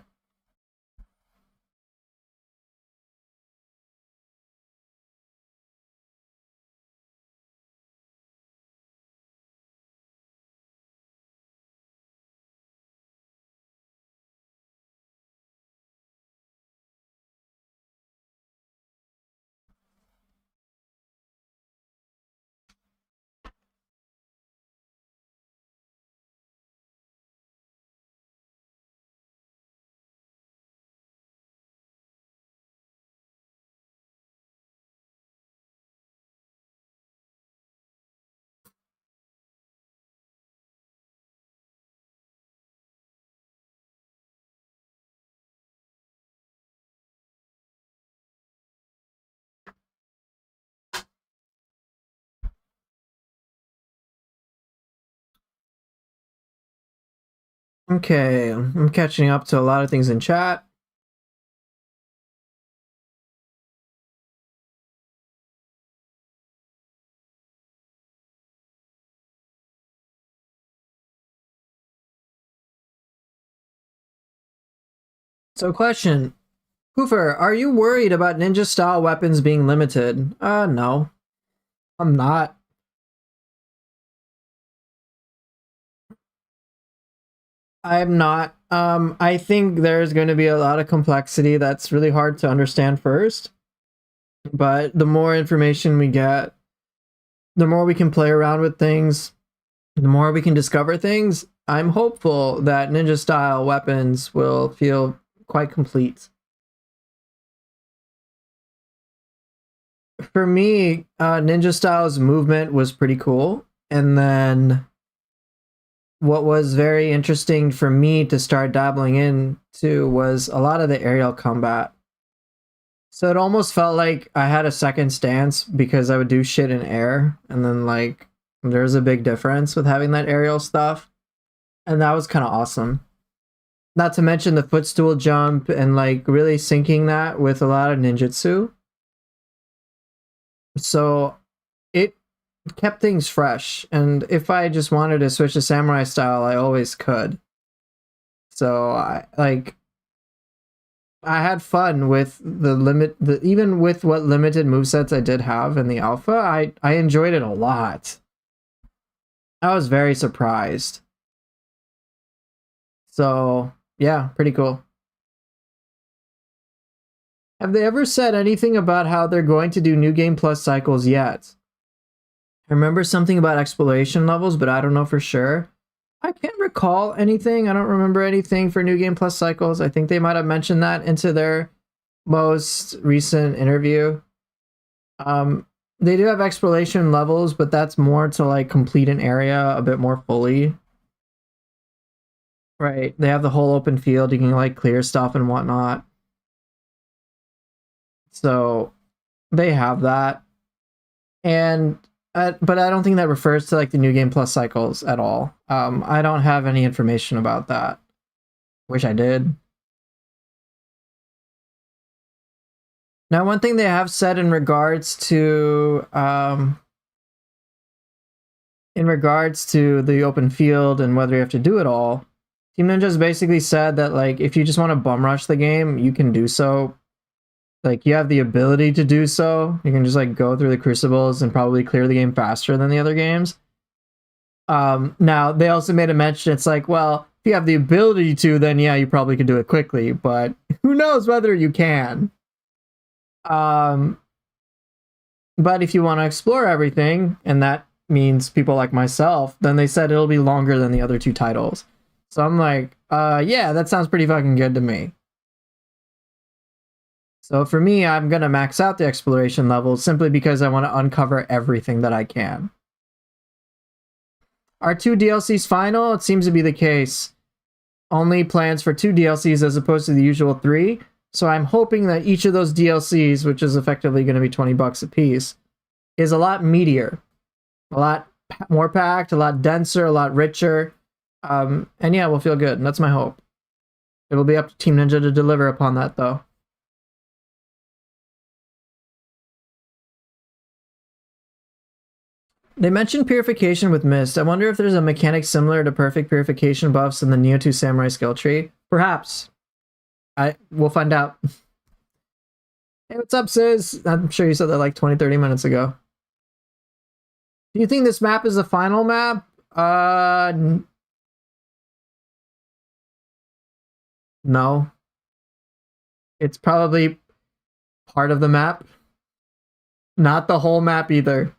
Okay, I'm catching up to a lot of things in chat. So question, Hoofer, are you worried about ninja style weapons being limited? No. I'm not. I'm not. I think there's going to be a lot of complexity that's really hard to understand first. But the more information we get, the more we can play around with things, the more we can discover things. I'm hopeful that ninja style weapons will feel quite complete. For me, ninja style's movement was pretty cool. And then what was very interesting for me to start dabbling into was a lot of the aerial combat. So it almost felt like I had a second stance because I would do shit in air, and then like there's a big difference with having that aerial stuff, and that was kind of awesome. Not to mention the footstool jump and like really syncing that with a lot of ninjutsu. So it kept things fresh, and if I just wanted to switch to samurai style, I always could. So I like I had fun with even with what limited movesets I did have in the alpha. I enjoyed it a lot. I was very surprised. So yeah, pretty cool. Have they ever said anything about how they're going to do New Game Plus cycles yet? I remember something about exploration levels, but I don't know for sure. I can't recall anything. I don't remember anything for New Game Plus cycles. I think they might have mentioned that into their most recent interview. They do have exploration levels, but that's more to like complete an area a bit more fully. Right. They have the whole open field. You can like clear stuff and whatnot. So they have that. And but I don't think that refers to like the New Game Plus cycles at all. I don't have any information about that. Wish I did. Now, one thing they have said in regards to the open field and whether you have to do it all, Team Ninja's basically said that like if you just want to bum rush the game, you can do so. Like you have the ability to do so. You can just like go through the crucibles and probably clear the game faster than the other games. Now they also made a mention. It's like, well, if you have the ability to, then yeah, you probably could do it quickly. But who knows whether you can? But if you want to explore everything, and that means people like myself, then they said it'll be longer than the other two titles. So I'm like, yeah, that sounds pretty fucking good to me. So for me, I'm going to max out the exploration levels simply because I want to uncover everything that I can. Are 2 DLCs final? It seems to be the case. Only plans for 2 DLCs as opposed to the usual 3. So I'm hoping that each of those DLCs, which is effectively going to be $20 a piece, is a lot meatier. A lot more packed, a lot denser, a lot richer. And yeah, we'll feel good. And that's my hope. It'll be up to Team Ninja to deliver upon that, though. They mentioned purification with Mist. I wonder if there's a mechanic similar to perfect purification buffs in the Nioh 2 Samurai skill tree. Perhaps. We'll find out. Hey, what's up, Sis? I'm sure you said that like 20-30 minutes ago. Do you think this map is the final map? No. It's probably part of the map. Not the whole map either.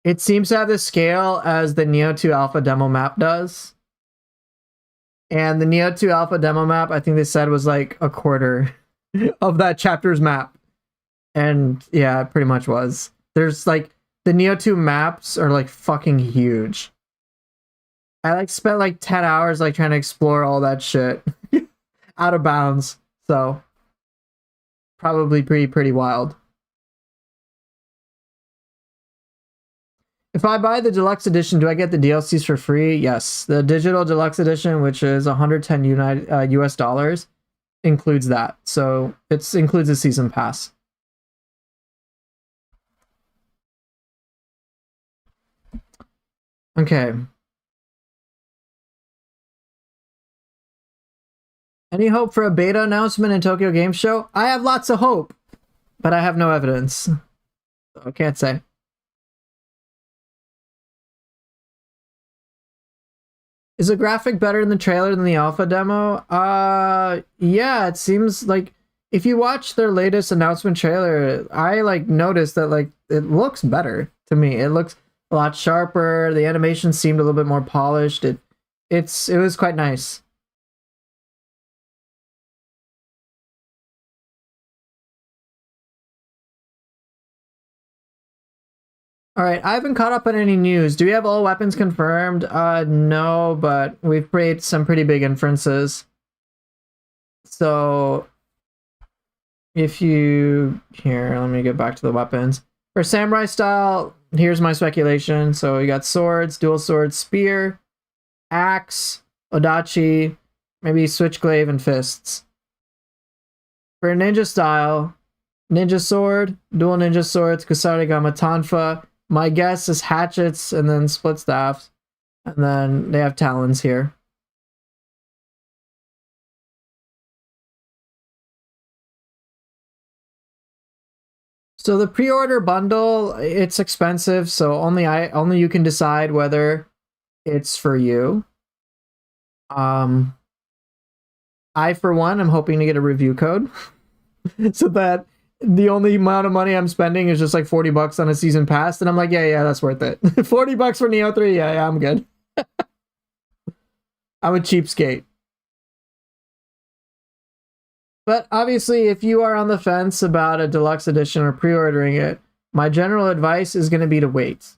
It seems to have the scale as the Nioh 2 Alpha demo map does. And the Nioh 2 Alpha demo map, I think they said was like a quarter of that chapter's map. And yeah, it pretty much was. There's like, the Nioh 2 maps are like fucking huge. I like spent like 10 hours like trying to explore all that shit. Out of bounds. So, probably pretty wild. If I buy the deluxe edition, do I get the DLCs for free? Yes. The digital deluxe edition, which is $110 US dollars, includes that. So it includes a season pass. Okay. Any hope for a beta announcement in Tokyo Game Show? I have lots of hope, but I have no evidence. So I can't say. Is the graphic better in the trailer than the alpha demo? Yeah, it seems like if you watch their latest announcement trailer, I like noticed that like it looks better to me. It looks a lot sharper. The animation seemed a little bit more polished. It was quite nice. All right, I haven't caught up on any news. Do we have all weapons confirmed? No, but we've made some pretty big inferences. So, if you... Here, let me get back to the weapons. For samurai style, here's my speculation. So, you got swords, dual sword, spear, axe, odachi, maybe switchglaive, and fists. For ninja style, ninja sword, dual ninja swords, kusarigama tanfa. My guess is hatchets and then split staffs. And then they have talons here. So the pre-order bundle, it's expensive, so only you can decide whether it's for you. I for one am hoping to get a review code so that the only amount of money I'm spending is just like $40 on a season pass, and I'm like, yeah, that's worth it. $40 for Nioh 3, yeah, I'm good. I'm a cheapskate. But obviously, if you are on the fence about a deluxe edition or pre-ordering it, my general advice is going to be to wait.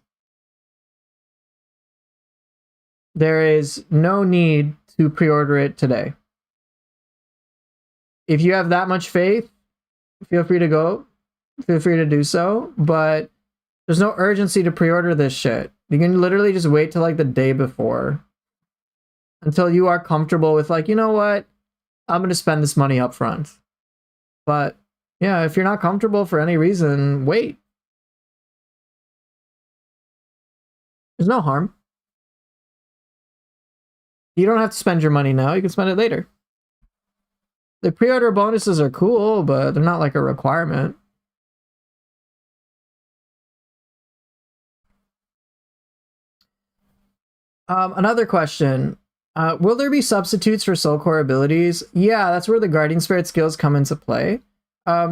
There is no need to pre-order it today. If you have that much faith, feel free to go. Feel free to do so, but there's no urgency to pre-order this shit. You can literally just wait till like the day before until you are comfortable with like, you know what? I'm going to spend this money up front. But yeah, if you're not comfortable for any reason, wait. There's no harm. You don't have to spend your money now. You can spend it later. The pre-order bonuses are cool, but they're not like a requirement. Another question. Will there be substitutes for soul core abilities? Yeah, that's where the guardian spirit skills come into play.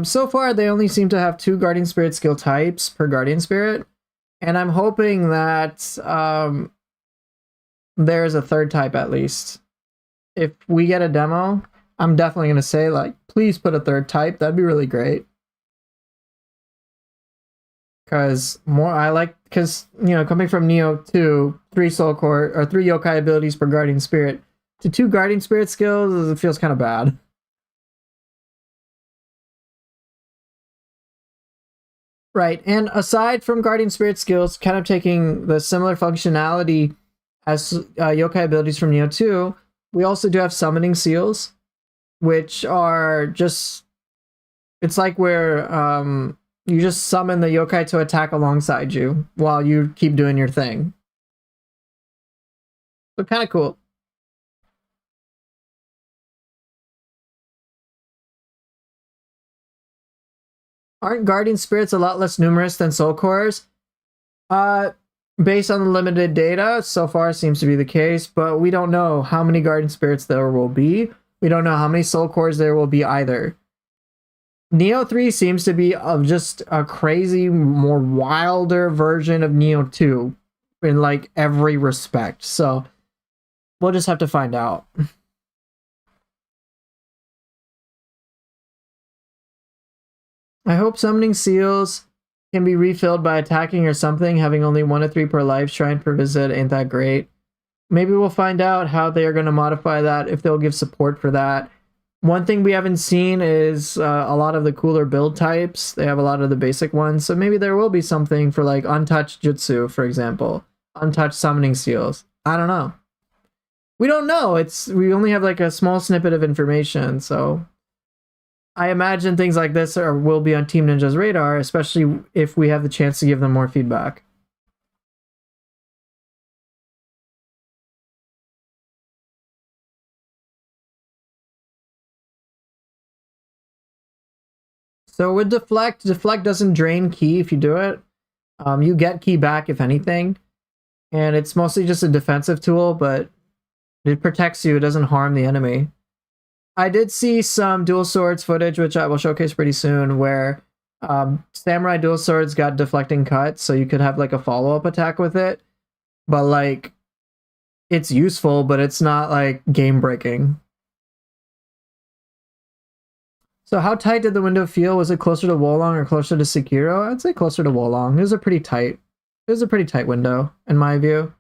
So far, they only seem to have 2 guardian spirit skill types per guardian spirit. And I'm hoping that there's a 3rd type at least. If we get a demo, I'm definitely going to say, like, please put a 3rd type. That'd be really great. Because you know, coming from Nioh 2, 3 soul core, or 3 yokai abilities per guardian spirit, to 2 guardian spirit skills, it feels kind of bad. Right, and aside from guardian spirit skills, kind of taking the similar functionality as yokai abilities from Nioh 2, we also do have summoning seals, which are just, it's like where you just summon the yokai to attack alongside you while you keep doing your thing. So kind of cool. Aren't guardian spirits a lot less numerous than soul cores? Based on the limited data, so far seems to be the case, but we don't know how many guardian spirits there will be. We don't know how many soul cores there will be either. Nioh 3 seems to be just a crazy, more wilder version of Nioh 2 in like every respect. So we'll just have to find out. I hope summoning seals can be refilled by attacking or something. Having only 1 to 3 per life shrine per visit ain't that great. Maybe we'll find out how they are going to modify that, if they'll give support for that. One thing we haven't seen is a lot of the cooler build types. They have a lot of the basic ones, so maybe there will be something for like untouched jutsu, for example. Untouched summoning seals. I don't know. We don't know. We only have like a small snippet of information, so I imagine things like this will be on Team Ninja's radar, especially if we have the chance to give them more feedback. So with deflect doesn't drain ki if you do it. You get ki back if anything, and it's mostly just a defensive tool, but it protects you. It doesn't harm the enemy. I did see some dual swords footage, which I will showcase pretty soon, where samurai dual swords got deflecting cuts, so you could have like a follow-up attack with it. But like, it's useful, but it's not like game-breaking. So how tight did the window feel? Was it closer to Wolong or closer to Sekiro? I'd say closer to Wolong. It was a pretty tight window, in my view.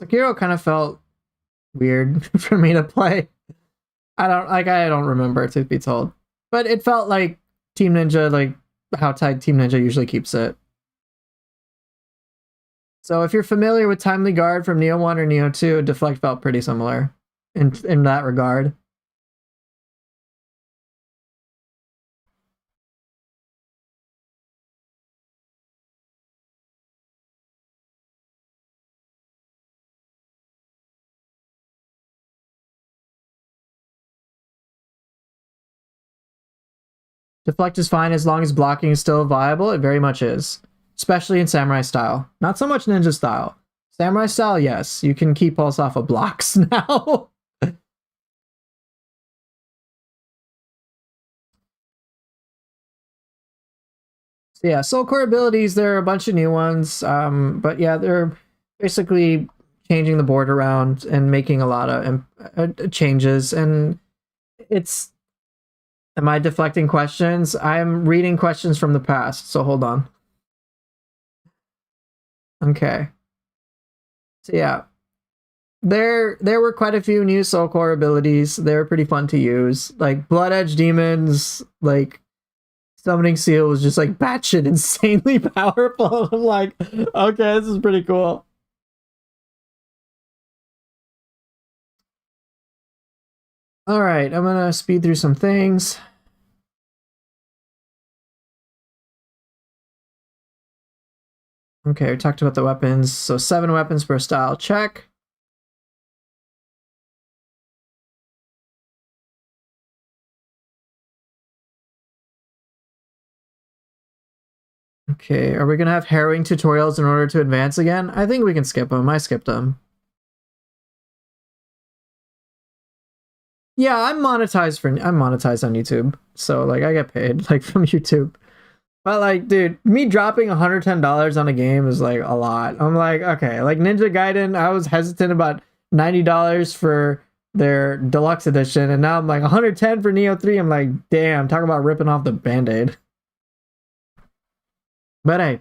Sekiro kind of felt weird for me to play. I don't remember, truth be told. But it felt like Team Ninja, like how tight Team Ninja usually keeps it. So if you're familiar with Timely Guard from Nioh 1 or Nioh 2, Deflect felt pretty similar in that regard. Deflect is fine as long as blocking is still viable. It very much is. Especially in samurai style. Not so much ninja style. Samurai style, yes. You can keep pulse off of blocks now. So yeah, soul core abilities, there are a bunch of new ones. But yeah, they're basically changing the board around and making a lot of changes. And it's... Am I deflecting questions? I'm reading questions from the past, so hold on. Okay. So yeah. There were quite a few new soul core abilities. They were pretty fun to use. Like Blood Edge Demons, like Summoning Seal was just like batshit insanely powerful. I'm like, okay, this is pretty cool. All right, I'm gonna speed through some things. Okay, we talked about the weapons. So 7 weapons per style, check. Okay, are we gonna have harrowing tutorials in order to advance again? I think we can skip them. I skipped them. Yeah, I'm monetized on YouTube. So like I get paid like from YouTube. But like, dude, me dropping $110 on a game is like a lot. I'm like, okay, like Ninja Gaiden, I was hesitant about $90 for their deluxe edition, and now I'm like 110 for Nioh 3. I'm like, damn, talk about ripping off the band-aid. But hey,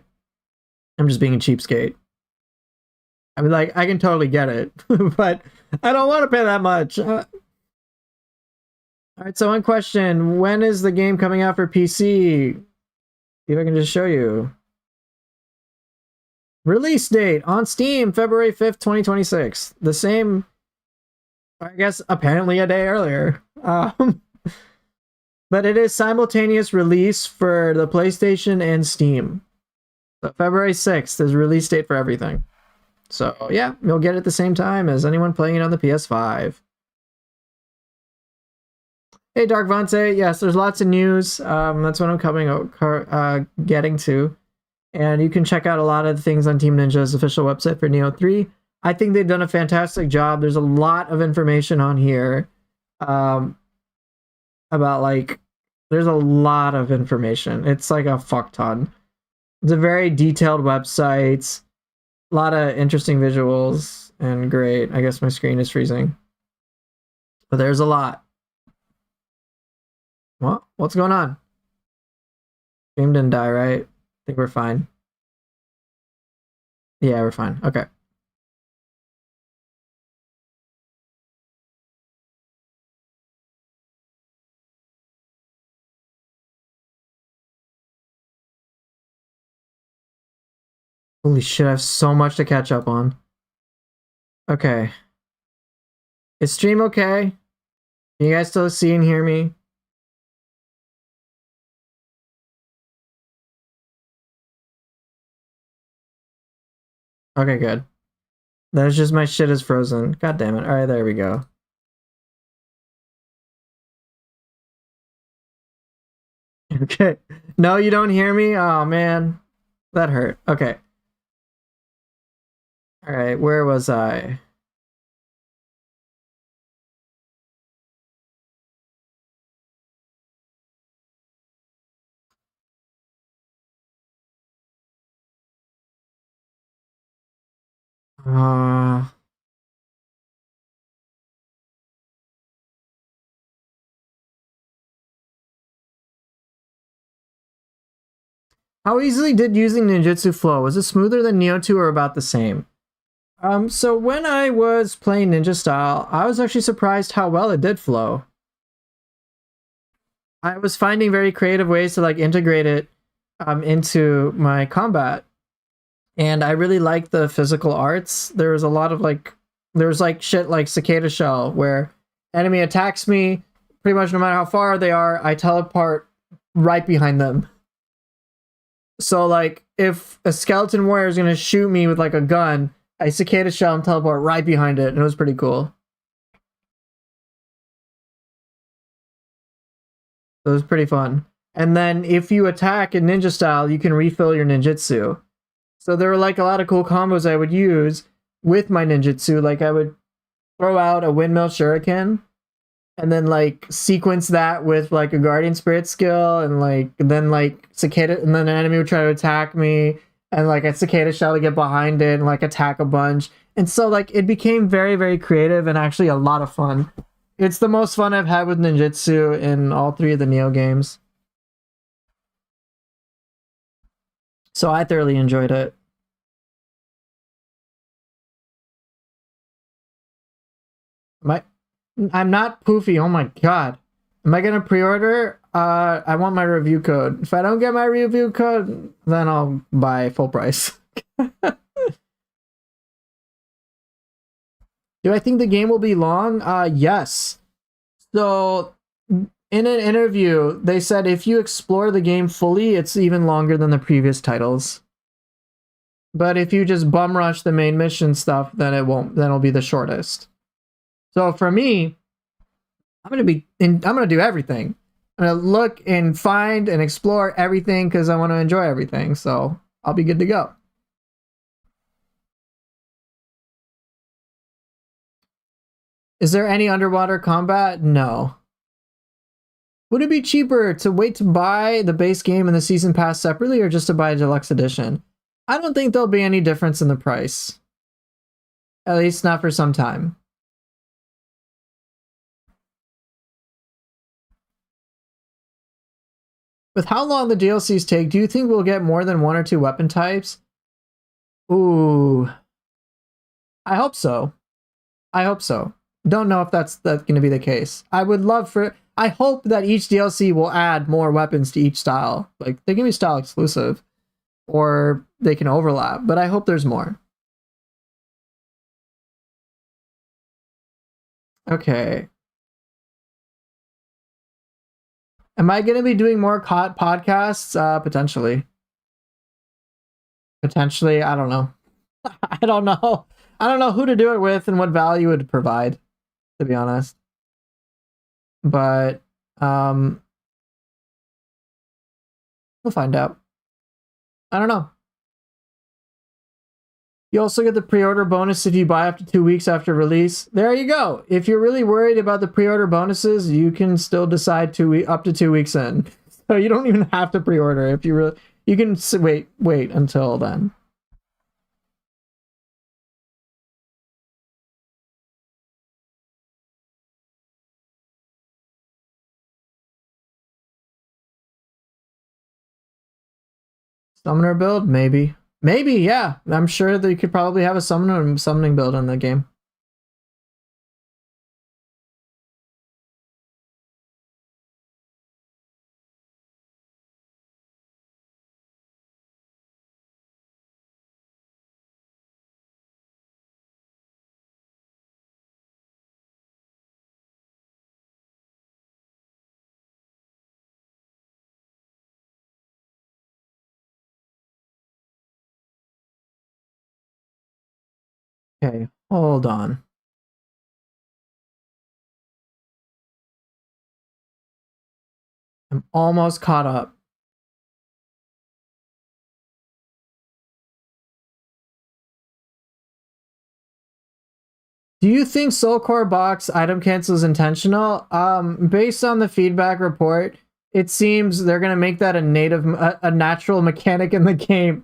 I'm just being a cheapskate. I mean, like, I can totally get it, but I don't want to pay that much. All right, so one question, when is the game coming out for PC? See if I can just show you. Release date on Steam, February 5th, 2026. The same, I guess, apparently a day earlier. But it is simultaneous release for the PlayStation and Steam. So February 6th is release date for everything. So yeah, you'll get it at the same time as anyone playing it on the PS5. Hey, Dark Vante, yes, there's lots of news. That's what I'm getting to. And you can check out a lot of the things on Team Ninja's official website for Nioh 3. I think they've done a fantastic job. There's a lot of information on here about like, there's a lot of information. It's like a fuck ton. It's a very detailed website. A lot of interesting visuals and great. I guess my screen is freezing. But there's a lot. What? What's going on? Stream didn't die, right? I think we're fine. Yeah, we're fine. Okay. Holy shit, I have so much to catch up on. Okay. Is stream okay? Can you guys still see and hear me? Okay, good. That's just my shit is frozen. God damn it. All right, there we go. Okay. No, you don't hear me? Oh, man. That hurt. Okay. All right, where was I? How easily did using ninjutsu flow? Was it smoother than Nioh 2 or about the same? So when I was playing ninja style, I was actually surprised how well it did flow. I was finding very creative ways to like integrate it into my combat. And I really liked the physical arts. There was a lot of like, there was like shit like Cicada Shell, where enemy attacks me, pretty much no matter how far they are, I teleport right behind them. So like, if a skeleton warrior is going to shoot me with like a gun, I Cicada Shell and teleport right behind it, and it was pretty cool. It was pretty fun. And then if you attack in ninja style, you can refill your ninjutsu. So there were like a lot of cool combos I would use with my ninjutsu. Like I would throw out a windmill shuriken and then like sequence that with like a guardian spirit skill, and like then like cicada, and then an enemy would try to attack me, and like a cicada shell to get behind it and like attack a bunch. And so like it became very, very creative and actually a lot of fun. It's the most fun I've had with ninjutsu in all 3 of the Nioh games. So I thoroughly enjoyed it. I'm not poofy. Oh my god. Am I gonna pre-order? I want my review code. If I don't get my review code, then I'll buy full price. Do I think the game will be long? Yes. So in an interview, they said if you explore the game fully, it's even longer than the previous titles. But if you just bum rush the main mission stuff, then it won't. Then it'll be the shortest. So for me, I'm gonna do everything. I'm gonna look and find and explore everything because I want to enjoy everything. So I'll be good to go. Is there any underwater combat? No. Would it be cheaper to wait to buy the base game and the season pass separately, or just to buy a deluxe edition? I don't think there'll be any difference in the price. At least not for some time. With how long the DLCs take, do you think we'll get more than 1 or 2 weapon types? Ooh. I hope so. I hope so. Don't know if that's going to be the case. I would love for... I hope that each DLC will add more weapons to each style. Like, they can be style exclusive, or they can overlap, but I hope there's more. Okay. Am I going to be doing more podcasts? Potentially. Potentially, I don't know. I don't know. I don't know who to do it with and what value it would provide, to be honest. But we'll find out. I don't know. You also get the pre-order bonus if you buy up to 2 weeks after release. There you go. If you're really worried about the pre-order bonuses, you can still decide up to 2 weeks in. So you don't even have to pre-order if you really. You can wait until then. Summoner build? Maybe. Maybe, yeah. I'm sure that you could probably have a summoning build in the game. Okay, hold on. I'm almost caught up. Do you think Soul Core box item cancel is intentional? Based on the feedback report, it seems they're gonna make that a natural mechanic in the game.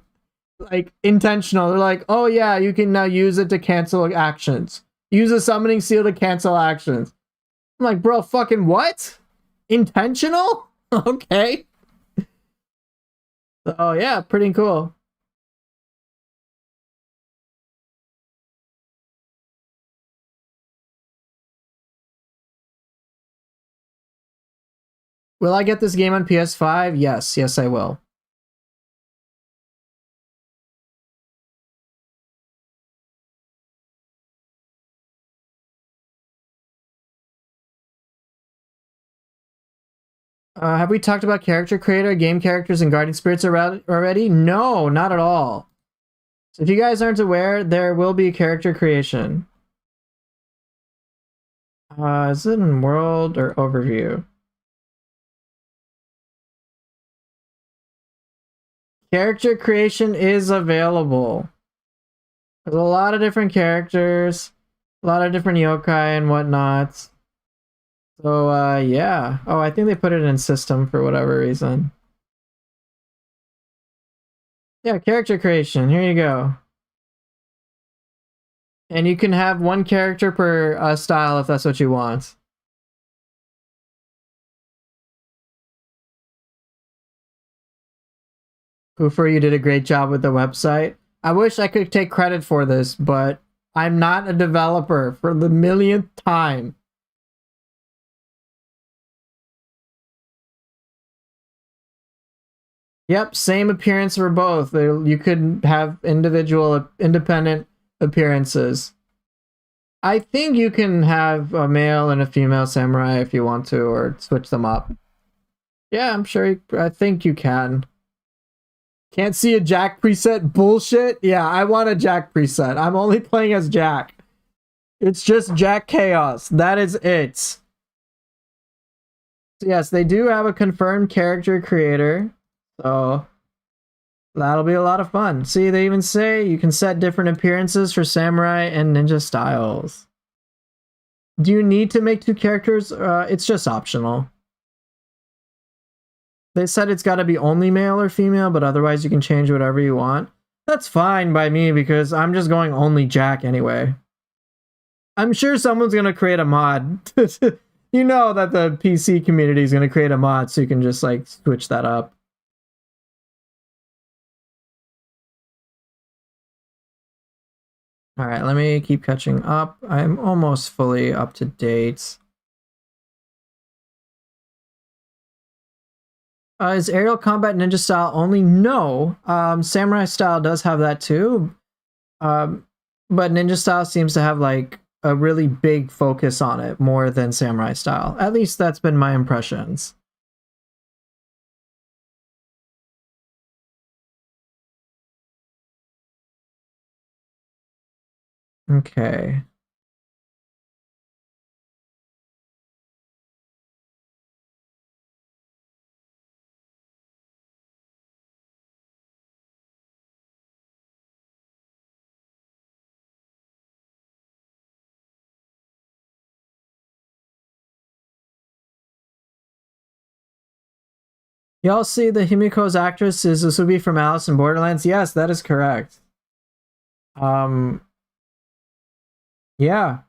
Like, intentional. They're like, oh yeah, you can now use it to cancel actions. Use a summoning seal to cancel actions. I'm like, bro, fucking what? Intentional? Okay. Oh yeah, pretty cool. Will I get this game on PS5? Yes, yes I will. Have we talked about character creator, game characters, and guardian spirits already? No, not at all. So if you guys aren't aware, there will be character creation. Is it in world or overview? Character creation is available. There's a lot of different characters, a lot of different yokai and whatnot. So, yeah. Oh, I think they put it in system for whatever reason. Yeah, character creation. Here you go. And you can have one character per style if that's what you want. Hoofer, you did a great job with the website. I wish I could take credit for this, but I'm not a developer for the millionth time. Yep, same appearance for both. You could have independent appearances. I think you can have a male and a female samurai if you want to, or switch them up. Yeah, I'm sure. I think you can. Can't see a Jack preset? Bullshit. Yeah, I want a Jack preset. I'm only playing as Jack. It's just Jack Chaos. That is it. So yes, they do have a confirmed character creator. So that'll be a lot of fun. See, they even say you can set different appearances for samurai and ninja styles. Do you need to make two characters? It's just optional. They said it's got to be only male or female, but otherwise you can change whatever you want. That's fine by me because I'm just going only Jack anyway. I'm sure someone's going to create a mod. You know that the PC community is going to create a mod so you can just like switch that up. All right, let me keep catching up. I'm almost fully up to date. Is aerial combat ninja style only? No. Samurai style does have that too. But ninja style seems to have like a really big focus on it more than samurai style. At least that's been my impressions. Okay. Y'all see the Himiko's actress is Usubi from Alice in Borderlands? Yes, that is correct. Yeah.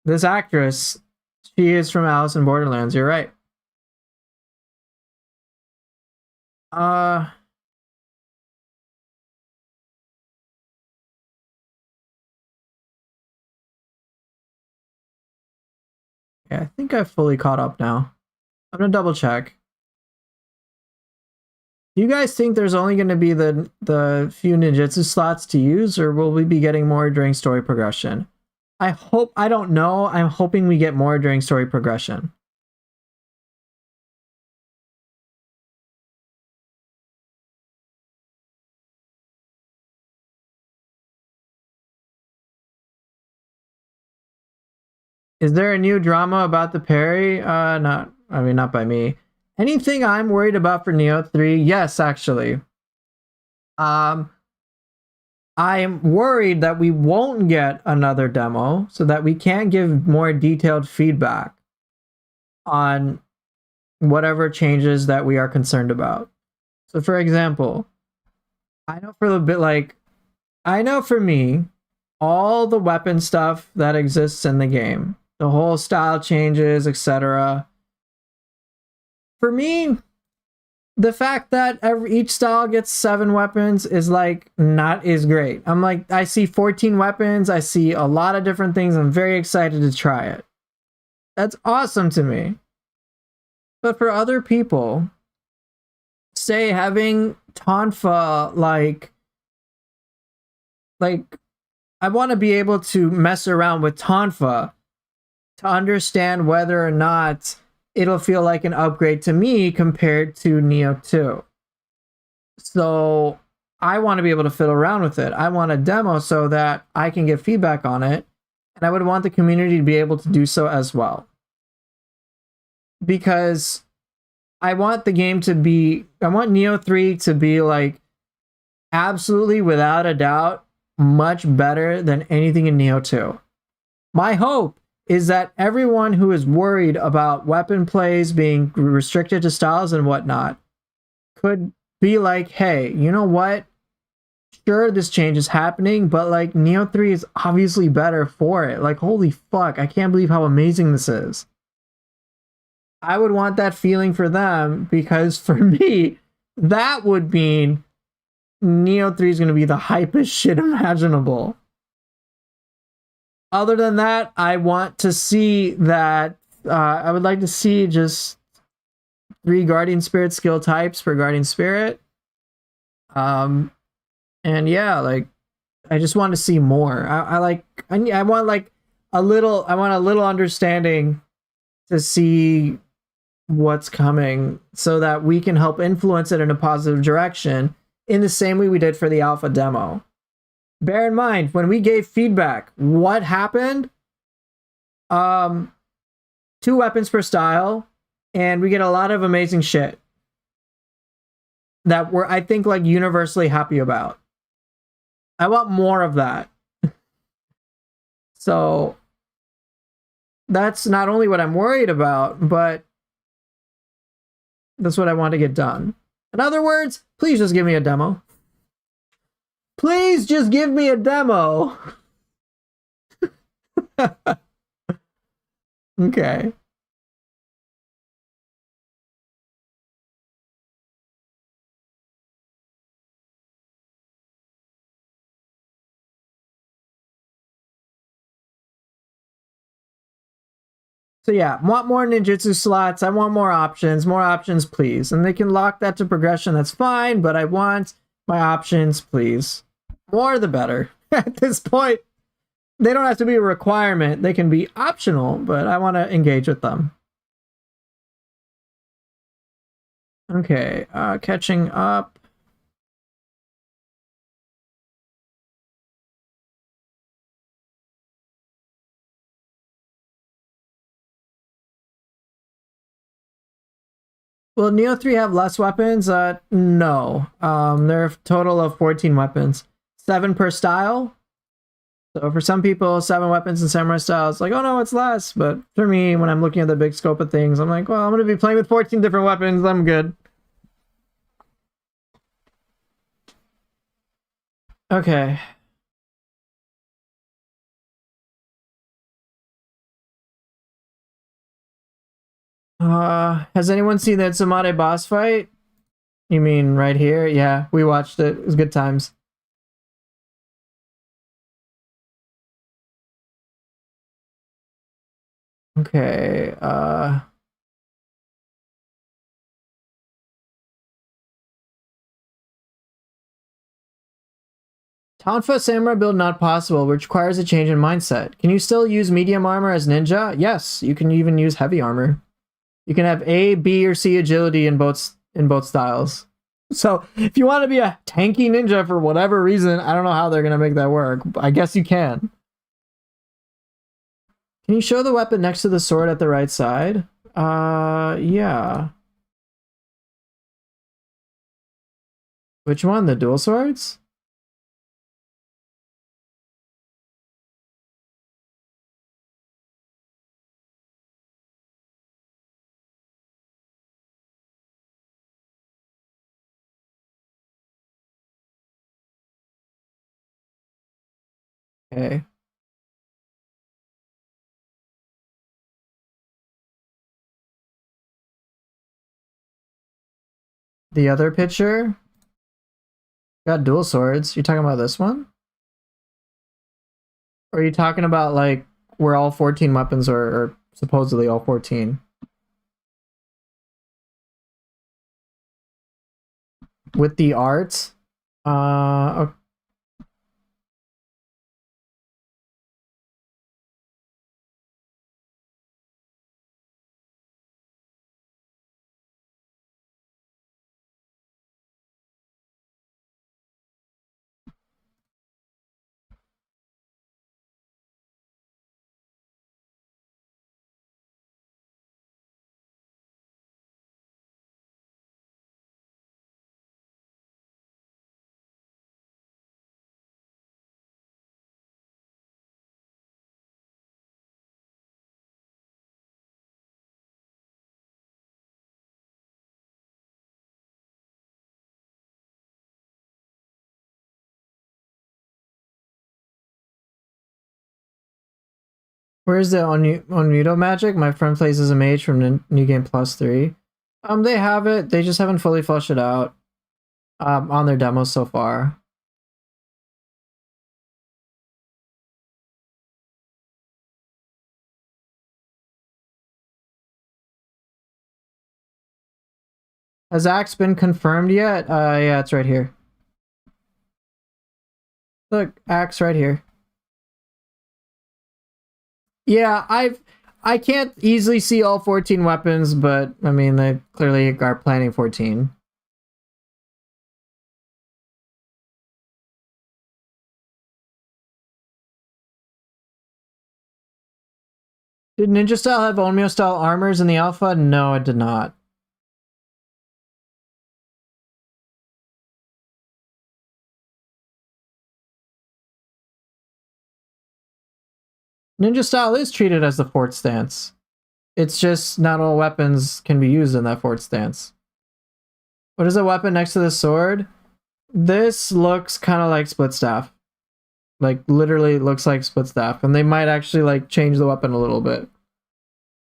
This actress, she is from Alice in Borderlands, you're right. Yeah, I think I've fully caught up now. I'm gonna double check. Do you guys think there's only going to be the few ninjutsu slots to use, or will we be getting more during story progression? I don't know. I'm hoping we get more during story progression. Is there a new drama about the parry? Not by me. Anything I'm worried about for Nioh 3? Yes, actually. I am worried that we won't get another demo, so that we can't give more detailed feedback on whatever changes that we are concerned about. So for example, I know for me, all the weapon stuff that exists in the game, the whole style changes, etc. For me, the fact that each style gets 7 weapons is like not as great. I'm like, I see 14 weapons, I see a lot of different things, I'm very excited to try it. That's awesome to me. But for other people, say having Tonfa, like I want to be able to mess around with Tonfa to understand whether or not it'll feel like an upgrade to me compared to Nioh 2. So I want to be able to fiddle around with it. I want a demo so that I can get feedback on it, and I would want the community to be able to do so as well. Because I want the game to be, I want Nioh 3 to be like absolutely without a doubt much better than anything in Nioh 2. My hope is that everyone who is worried about weapon plays being restricted to styles and whatnot could be like, hey, you know what? Sure, this change is happening, but like Nioh 3 is obviously better for it. Like, holy fuck, I can't believe how amazing this is. I would want that feeling for them, because for me, that would mean Nioh 3 is going to be the hypest shit imaginable. Other than that, I want to see that, I would like to see just 3 Guardian Spirit skill types per Guardian Spirit. And yeah, like, I just want to see more. I want like a little understanding to see what's coming so that we can help influence it in a positive direction in the same way we did for the alpha demo. Bear in mind, when we gave feedback, what happened? 2 weapons per style, and we get a lot of amazing shit that we're, I think, like universally happy about. I want more of that. So that's not only what I'm worried about, but that's what I want to get done. In other words, please just give me a demo. Please just give me a demo. Okay. So yeah, want more ninjutsu slots. I want more options, please. And they can lock that to progression, that's fine, but I want my options, please. More the better. At this point, they don't have to be a requirement. They can be optional, but I want to engage with them. Okay, catching up. Will Nioh 3 have less weapons? No. There are a total of 14 weapons. 7 per style. So for some people, 7 weapons in samurai style, it's like, oh no, it's less. But for me, when I'm looking at the big scope of things, I'm like, well, I'm going to be playing with 14 different weapons. I'm good. Okay. Has anyone seen that Tsunade boss fight? You mean right here? Yeah, we watched it. It was good times. Okay, Tonfa Samurai build not possible, which requires a change in mindset. Can you still use medium armor as ninja? Yes, you can even use heavy armor. You can have A, B, or C agility in both styles. So if you want to be a tanky ninja for whatever reason, I don't know how they're gonna make that work. I guess you can. Can you show the weapon next to the sword at the right side? Yeah. Which one? The dual swords? Okay. The other picture got dual swords. You talking about this one? Or are you talking about like where all 14 weapons are, or supposedly all 14? With the art? Okay. Where's the on Nioh magic? My friend plays as a mage from New Game Plus 3. They have it. They just haven't fully fleshed it out on their demos so far. Has Axe been confirmed yet? Yeah, it's right here. Look, Axe right here. Yeah, I can't easily see all 14 weapons, but I mean, they clearly are planning 14. Did Ninja Style have Onmyo Style armors in the alpha? No, it did not. Ninja Style is treated as the fort stance. It's just not all weapons can be used in that fort stance. What is a weapon next to the sword? This looks kind of like split staff. Like, literally looks like split staff. And they might actually, like, change the weapon a little bit.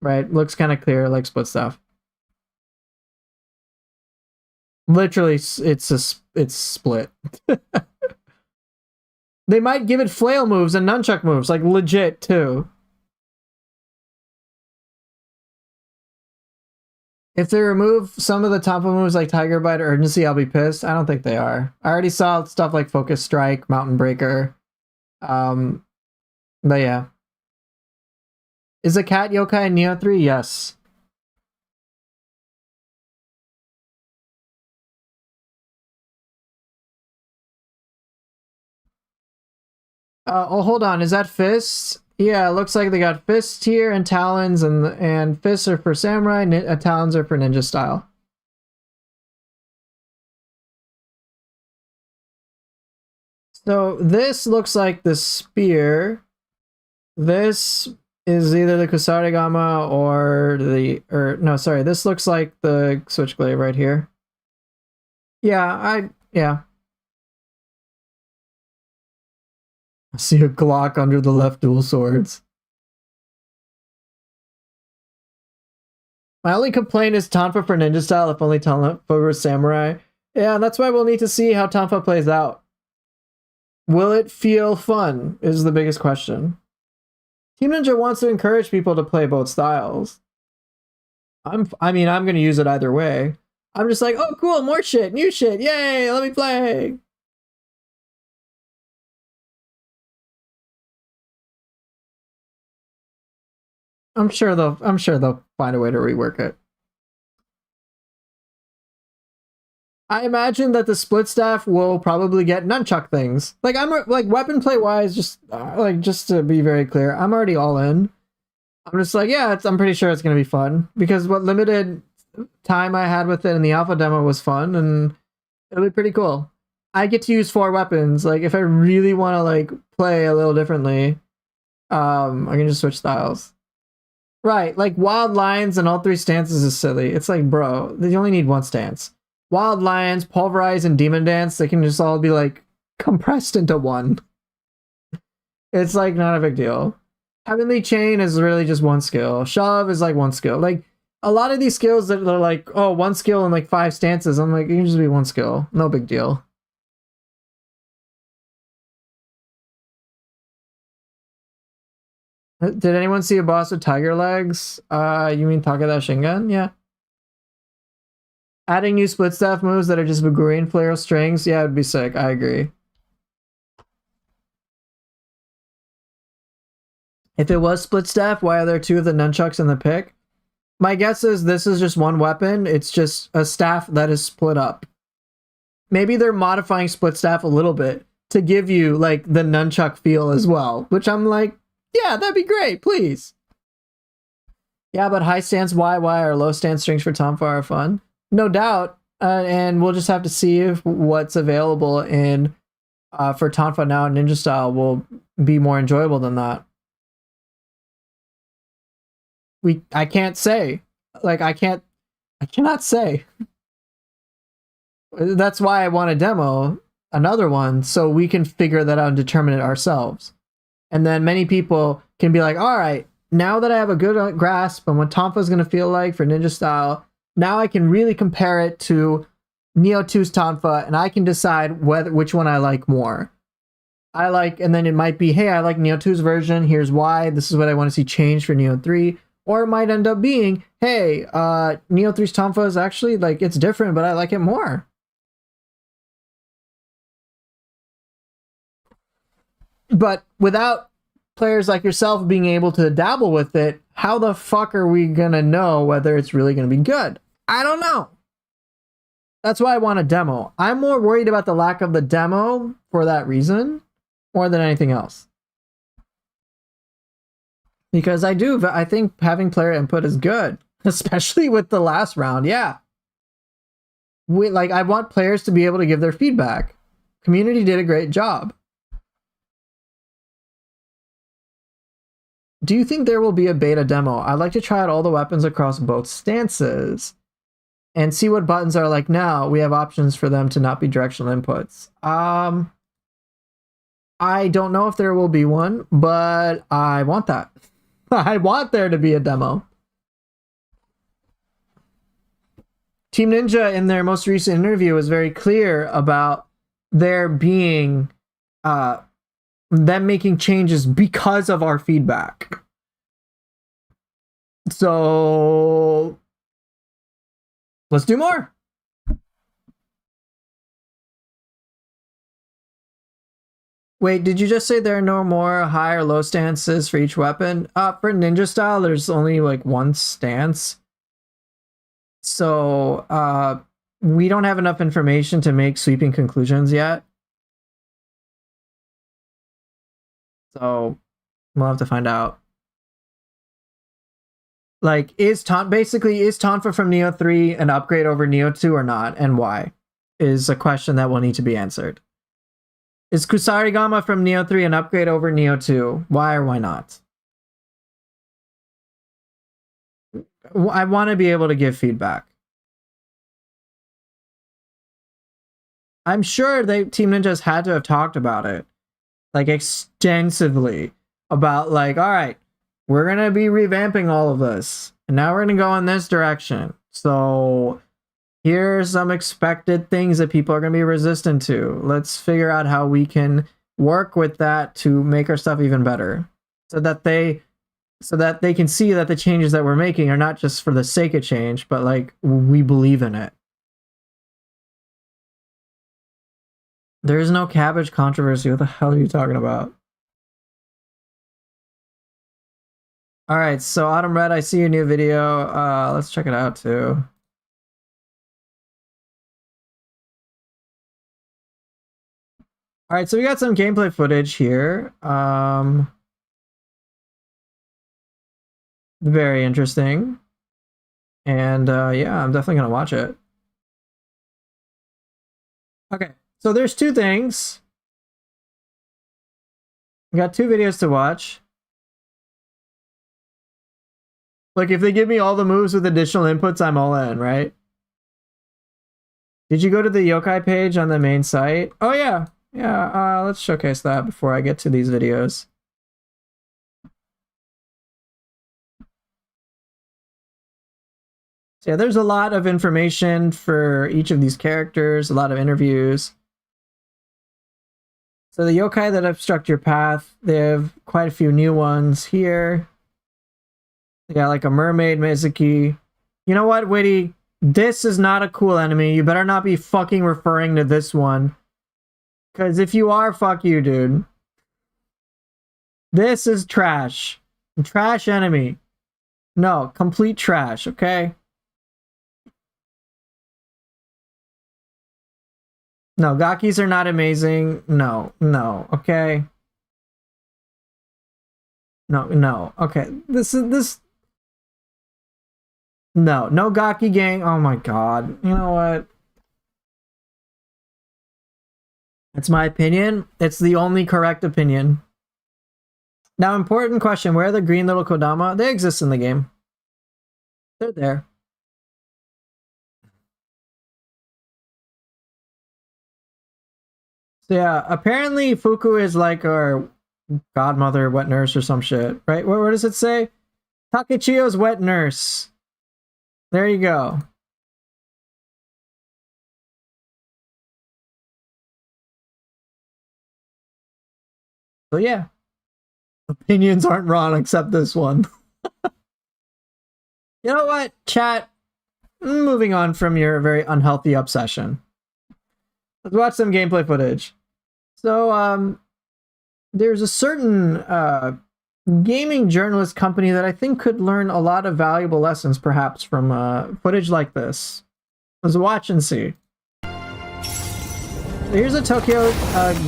Right? Looks kind of clear like split staff. Literally, it's split. They might give it flail moves and nunchuck moves, like legit too. If they remove some of the top moves like Tiger Bite or Urgency, I'll be pissed. I don't think they are. I already saw stuff like Focus Strike, Mountain Breaker. But yeah. Is a cat yokai in Nioh 3? Yes. Oh, hold on. Is that fists? Yeah, it looks like they got fists here and talons, and fists are for samurai, talons are for ninja style. So this looks like the spear. This is either the Kusarigama or no, sorry. This looks like the switchblade right here. Yeah, yeah. I see a Glock under the left dual swords. My only complaint is Tonfa for ninja style, if only Tonfa for samurai. Yeah, that's why we'll need to see how Tonfa plays out. Will it feel fun is the biggest question. Team Ninja wants to encourage people to play both styles. I mean, I'm going to use it either way. I'm just like, oh, cool, more shit, new shit, yay, let me play. I'm sure they'll find a way to rework it. I imagine that the split staff will probably get nunchuck things. Like I'm like weapon play wise, just to be very clear, I'm already all in. I'm just like, yeah, I'm pretty sure it's gonna be fun because what limited time I had with it in the alpha demo was fun and it'll be pretty cool. I get to use 4 weapons. Like if I really want to like play a little differently, I can just switch styles. Right, like Wild Lions and all 3 stances is silly. It's like, bro, you only need 1 stance. Wild Lions, Pulverize, and Demon Dance, they can just all be like compressed into 1. It's like not a big deal. Heavenly Chain is really just 1 skill. Shove is like 1 skill. Like a lot of these skills that are like, oh, 1 skill and like 5 stances, I'm like, it can just be 1 skill. No big deal. Did anyone see a boss with tiger legs? You mean Takeda Shingen? Yeah. Adding new split staff moves that are just Bagurian flare strings, yeah, it'd be sick. I agree. If it was split staff, why are there 2 of the nunchucks in the pick? My guess is this is just 1 weapon. It's just a staff that is split up. Maybe they're modifying split staff a little bit to give you like the nunchuck feel as well, which I'm like, yeah, that'd be great, please. Yeah, but high stance YY or low stance strings for Tonfa are fun. No doubt. And we'll just have to see if what's available in for Tonfa now in Ninja Style will be more enjoyable than that. I can't say. Like I cannot say. That's why I want to demo another one so we can figure that out and determine it ourselves. And then many people can be like, all right, now that I have a good grasp on what Tonfa is going to feel like for ninja style, now I can really compare it to Nioh 2's Tonfa, and I can decide which one I like more. And then it might be, hey, I like Nioh 2's version, here's why, this is what I want to see changed for Nioh 3. Or it might end up being, hey, Nioh 3's Tonfa is actually, like, it's different, but I like it more. But without players like yourself being able to dabble with it, how the fuck are we gonna know whether it's really gonna be good? I don't know. That's why I want a demo. I'm more worried about the lack of the demo for that reason, more than anything else. Because I think having player input is good, especially with the last round. Yeah. I want players to be able to give their feedback. Community did a great job. Do you think there will be a beta demo? I'd like to try out all the weapons across both stances and see what buttons are like now. We have options for them to not be directional inputs. I don't know if there will be one, but I want that. I want there to be a demo. Team Ninja, in their most recent interview, was very clear about there being them making changes because of our feedback. So let's do more. Wait, did you just say there are no more high or low stances for each weapon? For ninja style, there's only like one stance. So we don't have enough information to make sweeping conclusions yet. So we'll have to find out. Like, is Tonfa from Nioh 3 an upgrade over Nioh 2 or not, and why? Is a question that will need to be answered. Is Kusarigama from Nioh 3 an upgrade over Nioh 2? Why or why not? I want to be able to give feedback. I'm sure Team Ninja's had to have talked about it, like, extensively, about, like, all right, we're going to be revamping all of this, and now we're going to go in this direction. So here's some expected things that people are going to be resistant to. Let's figure out how we can work with that to make our stuff even better, so that they can see that the changes that we're making are not just for the sake of change, but like we believe in it. There is no cabbage controversy. What the hell are you talking about? All right, so Autumn Red, I see your new video. Let's check it out too. All right, so we got some gameplay footage here. Very interesting. And yeah, I'm definitely gonna watch it. Okay, so there's two things. We got two videos to watch. Like, if they give me all the moves with additional inputs, I'm all in, right? Did you go to the yokai page on the main site? Oh yeah. Yeah, let's showcase that before I get to these videos. So yeah, there's a lot of information for each of these characters, a lot of interviews. So the yokai that obstruct your path, they have quite a few new ones here. They got like a mermaid Mizuki. You know what, Witty? This is not a cool enemy. You better not be fucking referring to this one. Because if you are, fuck you, dude. This is trash. Trash enemy. No, complete trash, okay? No, Gakis are not amazing. No, okay? No, okay. This... No Gaki gang. Oh my god. You know what? It's my opinion. It's the only correct opinion. Now, important question. Where are the green little Kodama? They exist in the game. They're there. So yeah, apparently Fuku is like our godmother, wet nurse, or some shit, right? What does it say? Takechiyo's wet nurse. There you go. So yeah, opinions aren't wrong except this one. You know what, chat? Moving on from your very unhealthy obsession. Let's watch some gameplay footage. So, there's a certain gaming journalist company that I think could learn a lot of valuable lessons, perhaps, from footage like this. Let's watch and see. So here's a Tokyo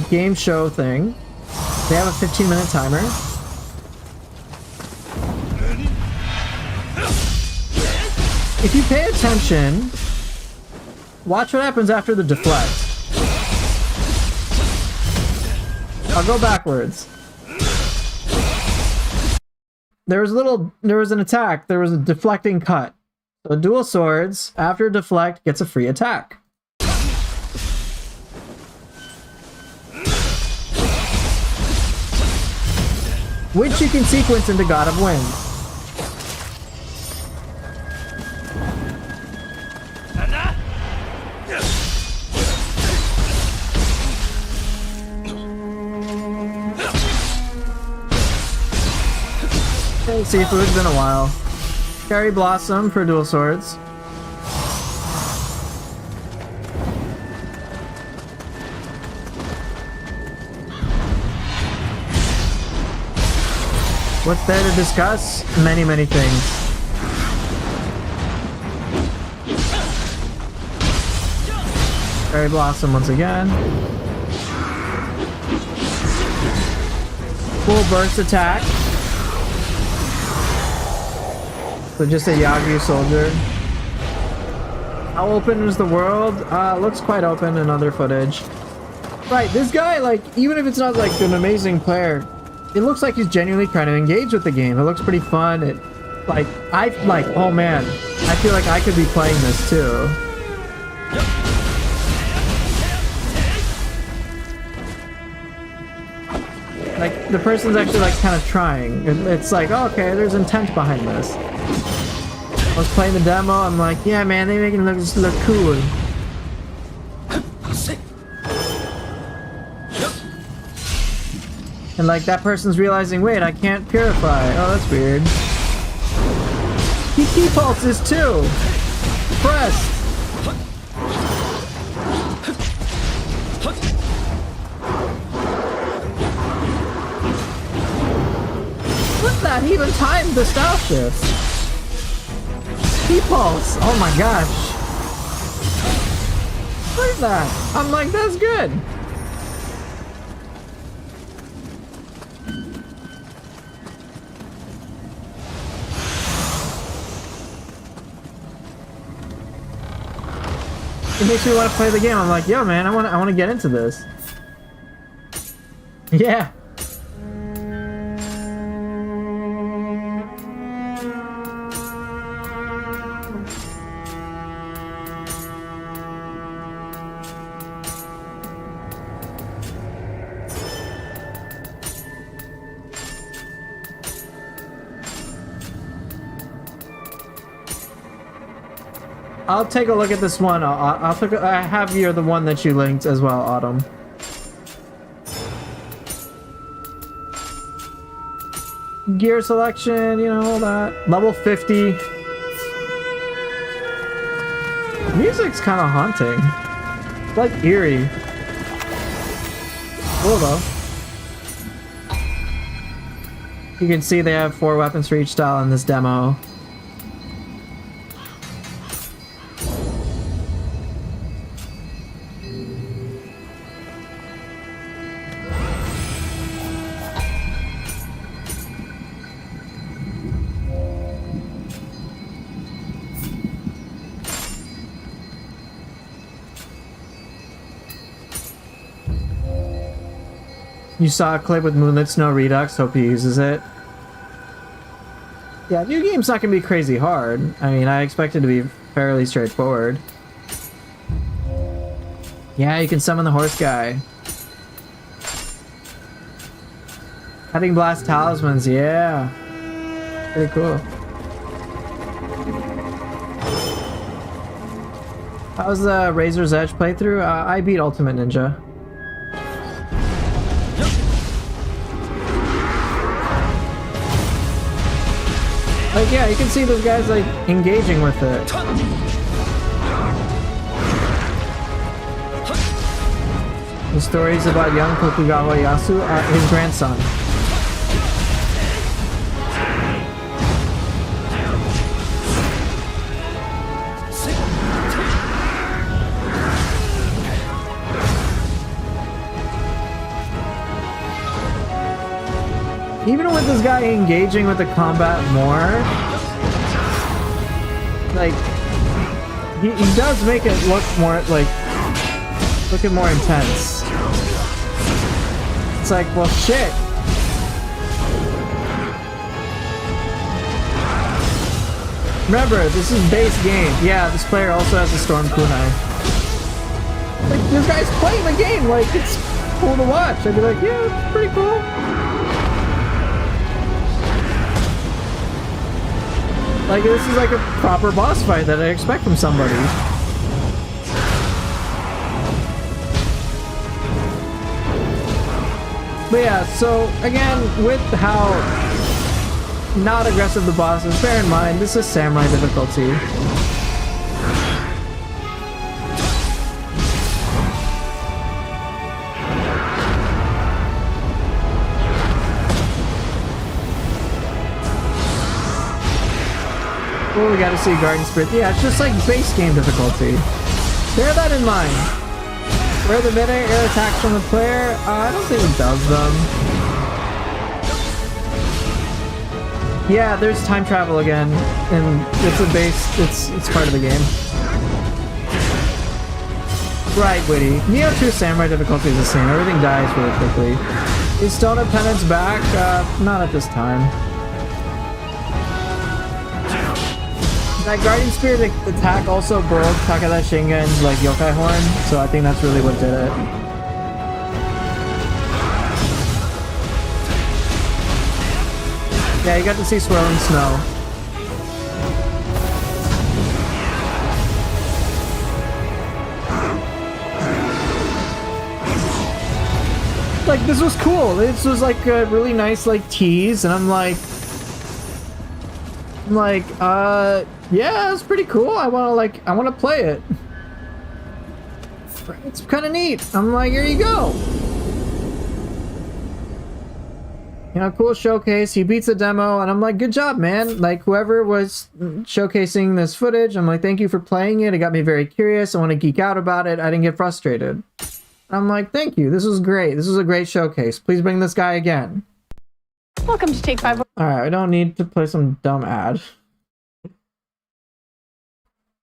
game show thing. They have a 15-minute timer. If you pay attention, watch what happens after the deflect. I'll go backwards. There was an attack. There was a deflecting cut. So dual swords, after deflect, gets a free attack. Which you can sequence into God of Wind. Hey, Seafood, it's been a while. Cherry Blossom for dual swords. What's there to discuss? Many, many things. Cherry Blossom once again. Full burst attack. So just a Yagyu soldier. How open is the world? Looks quite open in other footage. Right, this guy, like, even if it's not like an amazing player, it looks like he's genuinely trying to engage with the game. It looks pretty fun. It, like, oh man, I feel like I could be playing this too. Like, the person's actually, like, kind of trying. It's like, oh, okay, there's intent behind this. I was playing the demo, I'm like, yeah, man, they make it look cool. And, like, that person's realizing, wait, I can't purify. Oh, that's weird. He key pulses, too! Press! What's that? He even timed the style shift. Key pulse! Oh my gosh! Look at that! I'm like, that's good! It makes me want to play the game. I'm like, yo man, I want to get into this. Yeah. I'll take a look at this one. I have here the one that you linked as well, Autumn. Gear selection, you know, all that. Level 50. Music's kind of haunting. It's like eerie. Cool though. You can see they have 4 weapons for each style in this demo. You saw a clip with Moonlit Snow Redux, hope he uses it. Yeah, new game's not gonna be crazy hard. I mean, I expect it to be fairly straightforward. Yeah, you can summon the horse guy. Cutting Blast Talismans, yeah. Pretty cool. How's the Razor's Edge playthrough? I beat Ultimate Ninja. Like, yeah, you can see those guys, like, engaging with it. The stories about young Tokugawa Ieyasu, his grandson. Even with this guy engaging with the combat more, like, he does make it look more, like, looking more intense. It's like, well, shit. Remember, this is base game. Yeah, this player also has a Storm Kunai. Like, this guy's playing the game. Like, it's cool to watch. I'd be like, yeah, it's pretty cool. Like, this is like a proper boss fight that I expect from somebody. But yeah, so again, with how not aggressive the boss is, bear in mind, this is samurai difficulty. Oh, we gotta see Guardian Spirit. Yeah, it's just like base game difficulty. Bear that in mind. Where the mid-air attacks from the player, I don't think it does them. Yeah, there's time travel again, and it's a base, it's part of the game. Right, Witty. Nioh 2 Samurai difficulty is the same, everything dies really quickly. Is Stone of Penance back? Not at this time. That Guardian Spirit attack also broke Takeda Shingen's like yokai horn, so I think that's really what did it. Yeah, you got to see swirling snow. Like, this was cool. This was like a really nice like tease, and I'm like, yeah, it's pretty cool. I want to play it. It's kind of neat. I'm like, here you go. You know, cool showcase. He beats the demo, and I'm like, good job, man. Like, whoever was showcasing this footage, I'm like, thank you for playing it. It got me very curious. I want to geek out about it. I didn't get frustrated. I'm like, thank you. This was great. This was a great showcase. Please bring this guy again. Welcome to Take 5. All right, I don't need to play some dumb ad.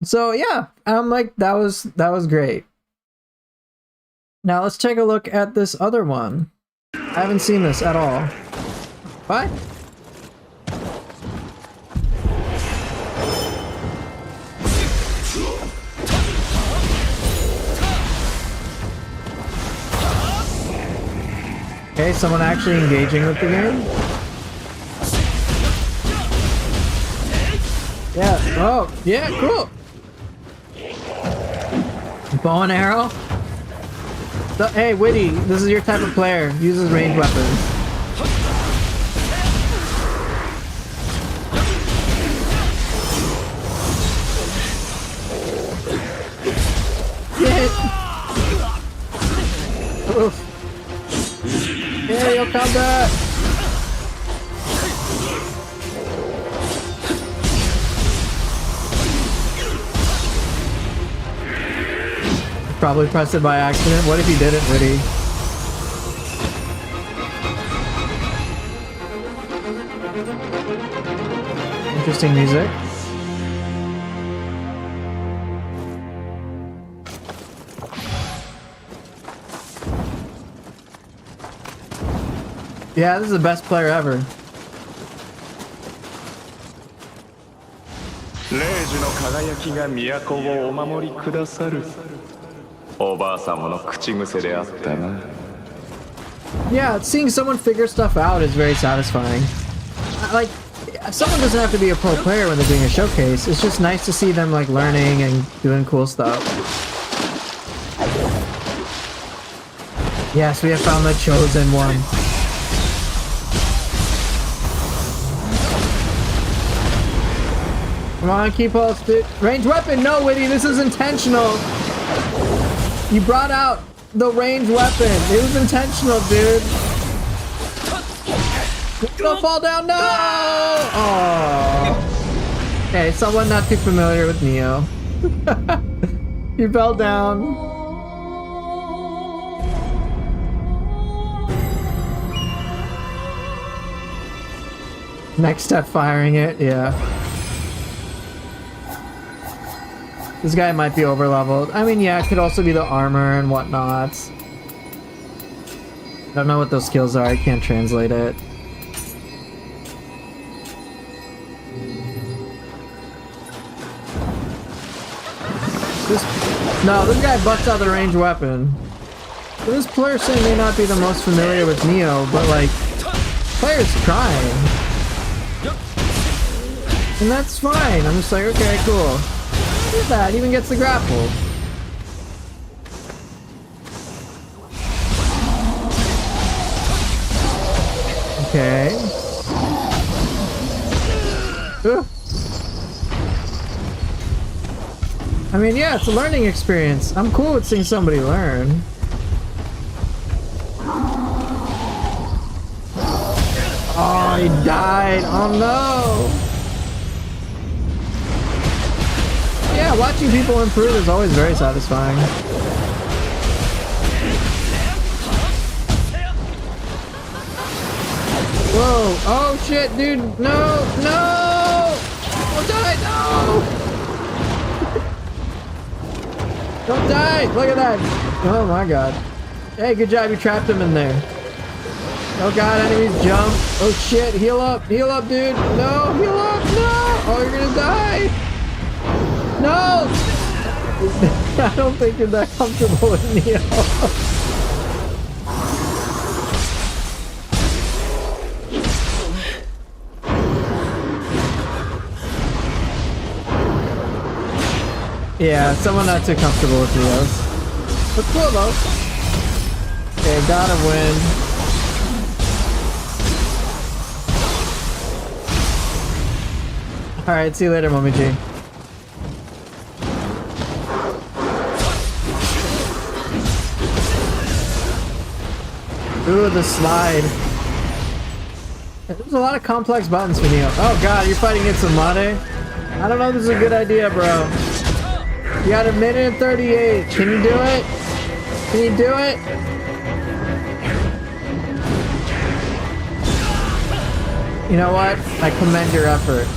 So yeah, I'm like, that was great. Now let's take a look at this other one. I haven't seen this at all. Bye. Okay, someone actually engaging with the game. Yeah, oh, yeah, cool. Bow and arrow? So, hey, Witty, this is your type of player. Uses ranged weapons. Get it! Oof. Aerial combat! Probably pressed it by accident. What if he didn't, Witty? Interesting music. Yeah, this is the best player ever. 0時の輝きが都をお守りくださる。おばあ様の口癖であったな。Yeah, seeing someone figure stuff out is very satisfying. Like, someone doesn't have to be a pro player when they're doing a showcase. It's just nice to see them like learning and doing cool stuff. Yes, we have found the chosen one. Come on, keep pulse, dude. Range weapon! No, Witty, this is intentional! You brought out the range weapon. It was intentional, dude. Don't fall down, no! Oh. Okay, someone not too familiar with Nioh. You fell down. Next step, firing it, yeah. This guy might be over-leveled. I mean, yeah, it could also be the armor and whatnot. I don't know what those skills are, I can't translate it. This guy busts out the ranged weapon. So this player may not be the most familiar with Nioh, but like, player's trying. And that's fine. I'm just like, okay, cool. Look at that, even gets the grapple. Okay. Ooh. I mean, yeah, it's a learning experience. I'm cool with seeing somebody learn. Oh, he died. Oh no. Yeah, watching people improve is always very satisfying. Whoa. Oh shit, dude. No. No. Don't die. No. Don't die! Look at that! Oh my god. Hey, good job, you trapped him in there. Oh god, enemies jump. Oh shit, heal up, dude. No, heal up, no! Oh, you're gonna die! No! I don't think you're that comfortable with Nioh. Yeah, someone not too comfortable with Niohs. But cool though. Okay, gotta win. Alright, see you later, Mommy G. Ooh, the slide. There's a lot of complex buttons for Nioh. Oh god, you're fighting against Amade? I don't know if this is a good idea, bro. You got a minute and 38. Can you do it? Can you do it? You know what? I commend your effort.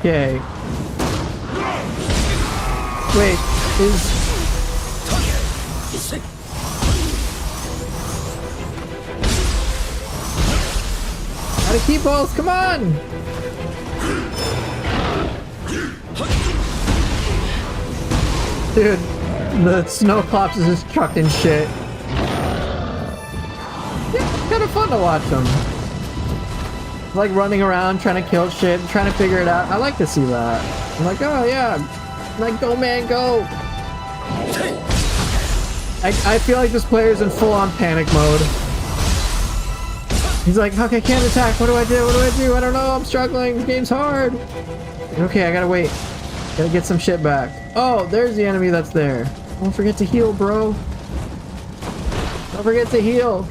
Okay. Wait, gotta keep both, come on! Dude, the Snowclops is just chucking shit. Yeah, it's kind of fun to watch them. Like running around, trying to kill shit, trying to figure it out. I like to see that. I'm like, oh yeah. I'm like, go man, go! I feel like this player's in full-on panic mode. He's like, okay, I can't attack. What do I do? What do I do? I don't know. I'm struggling. This game's hard. Okay, I gotta wait. Gotta get some shit back. Oh, there's the enemy that's there. Don't forget to heal, bro. Don't forget to heal.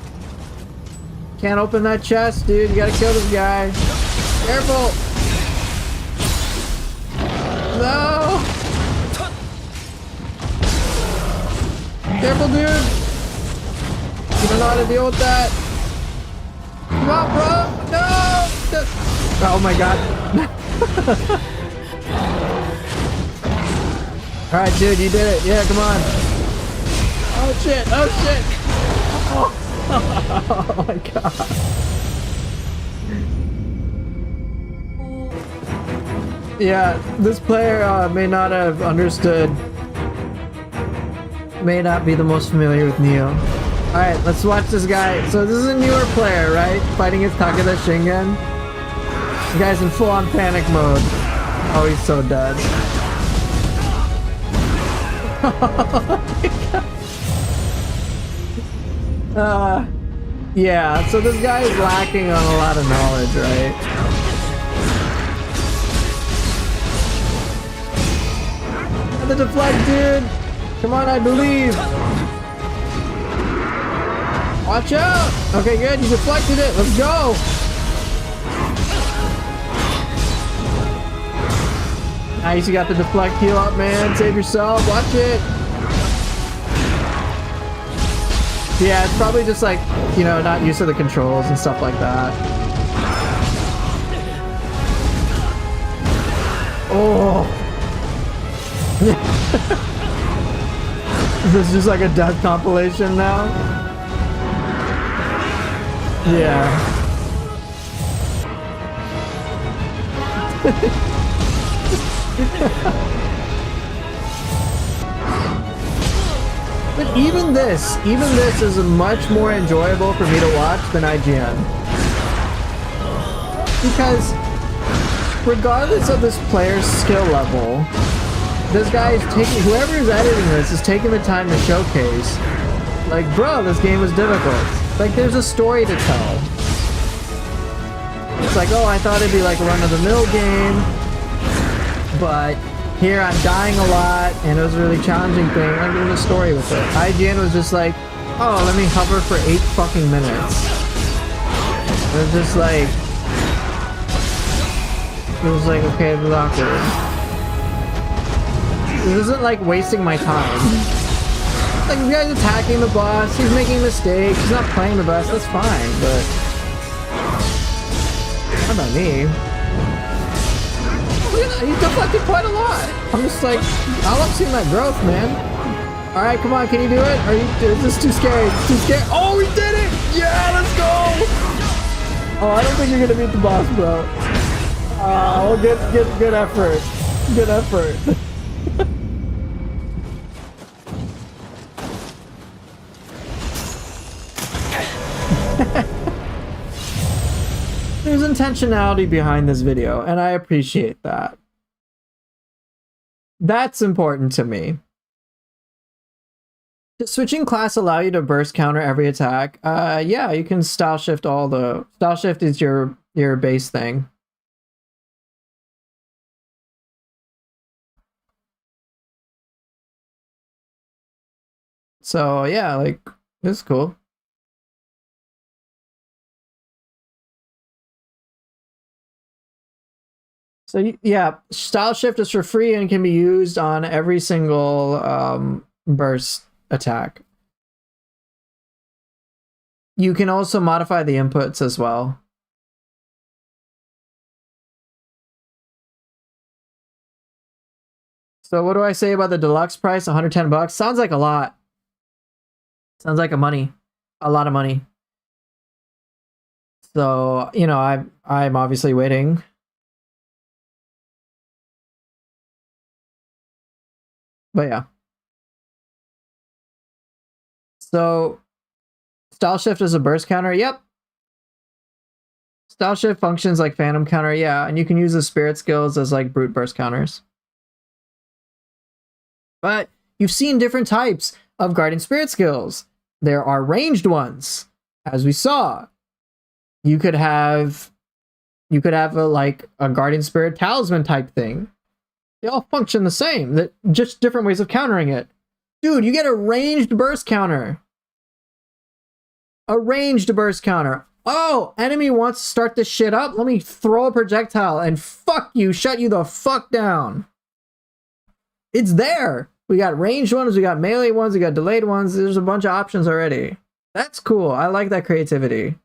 Can't open that chest, dude. You gotta kill this guy. Careful. No. Careful, dude. You don't know how to deal with that. Come on, bro! No! Oh my god. Alright, dude, you did it. Yeah, come on. Oh shit! Oh shit! Oh my god. Yeah, this player may not have understood may not be the most familiar with Nioh. Alright, let's watch this guy. So this is a newer player, right? Fighting his Takeda Shingen. This guy's in full-on panic mode. Oh, he's so dead. Yeah, so this guy is lacking on a lot of knowledge, right? And the deflect, dude! Come on, I believe! Watch out! Okay, good, you deflected it, let's go! Nice, you got the deflect, heal up, man, save yourself, watch it! Yeah, it's probably just like, you know, not used to the controls and stuff like that. Oh! Is this just like a death compilation now? Yeah. But even this is much more enjoyable for me to watch than IGN. Because regardless of this player's skill level, this guy is taking, whoever is editing this is taking the time to showcase, like, bro, this game is difficult. Like, there's a story to tell. It's like, oh, I thought it'd be like a run-of-the-mill game, but here I'm dying a lot, and it was a really challenging thing. Like, there's a story with it. IGN was just like, oh, let me hover for 8 fucking minutes. It was just like, okay, this is awkward. This isn't like wasting my time. Like, if you guys attacking the boss, he's making mistakes, he's not playing the best, that's fine, but not about me. He's deflected quite a lot. I'm just like, I love seeing that growth, man. All right, come on, can you do it? Is this too scary? It's too scary. Oh, we did it! Yeah, let's go! Oh, I don't think you're gonna beat the boss, bro. Oh, good effort. Good effort. There's intentionality behind this video, and I appreciate that. That's important to me. Does switching class allow you to burst counter every attack? Yeah, you can style shift all the... Style shift is your base thing. So yeah, like, this is cool. So yeah, style shift is for free and can be used on every single burst attack. You can also modify the inputs as well. So what do I say about the deluxe price? 110 bucks? Sounds like a lot. Sounds like a lot of money. So, you know, I'm obviously waiting. But yeah. So, style shift is a burst counter. Yep. Style shift functions like phantom counter. Yeah, and you can use the spirit skills as like brute burst counters. But you've seen different types of guardian spirit skills. There are ranged ones, as we saw. You could have like a guardian spirit talisman type thing. They all function the same, just different ways of countering it. Dude, you get a ranged burst counter. A ranged burst counter. Oh, enemy wants to start this shit up? Let me throw a projectile and fuck you, shut you the fuck down. It's there. We got ranged ones, we got melee ones, we got delayed ones. There's a bunch of options already. That's cool. I like that creativity.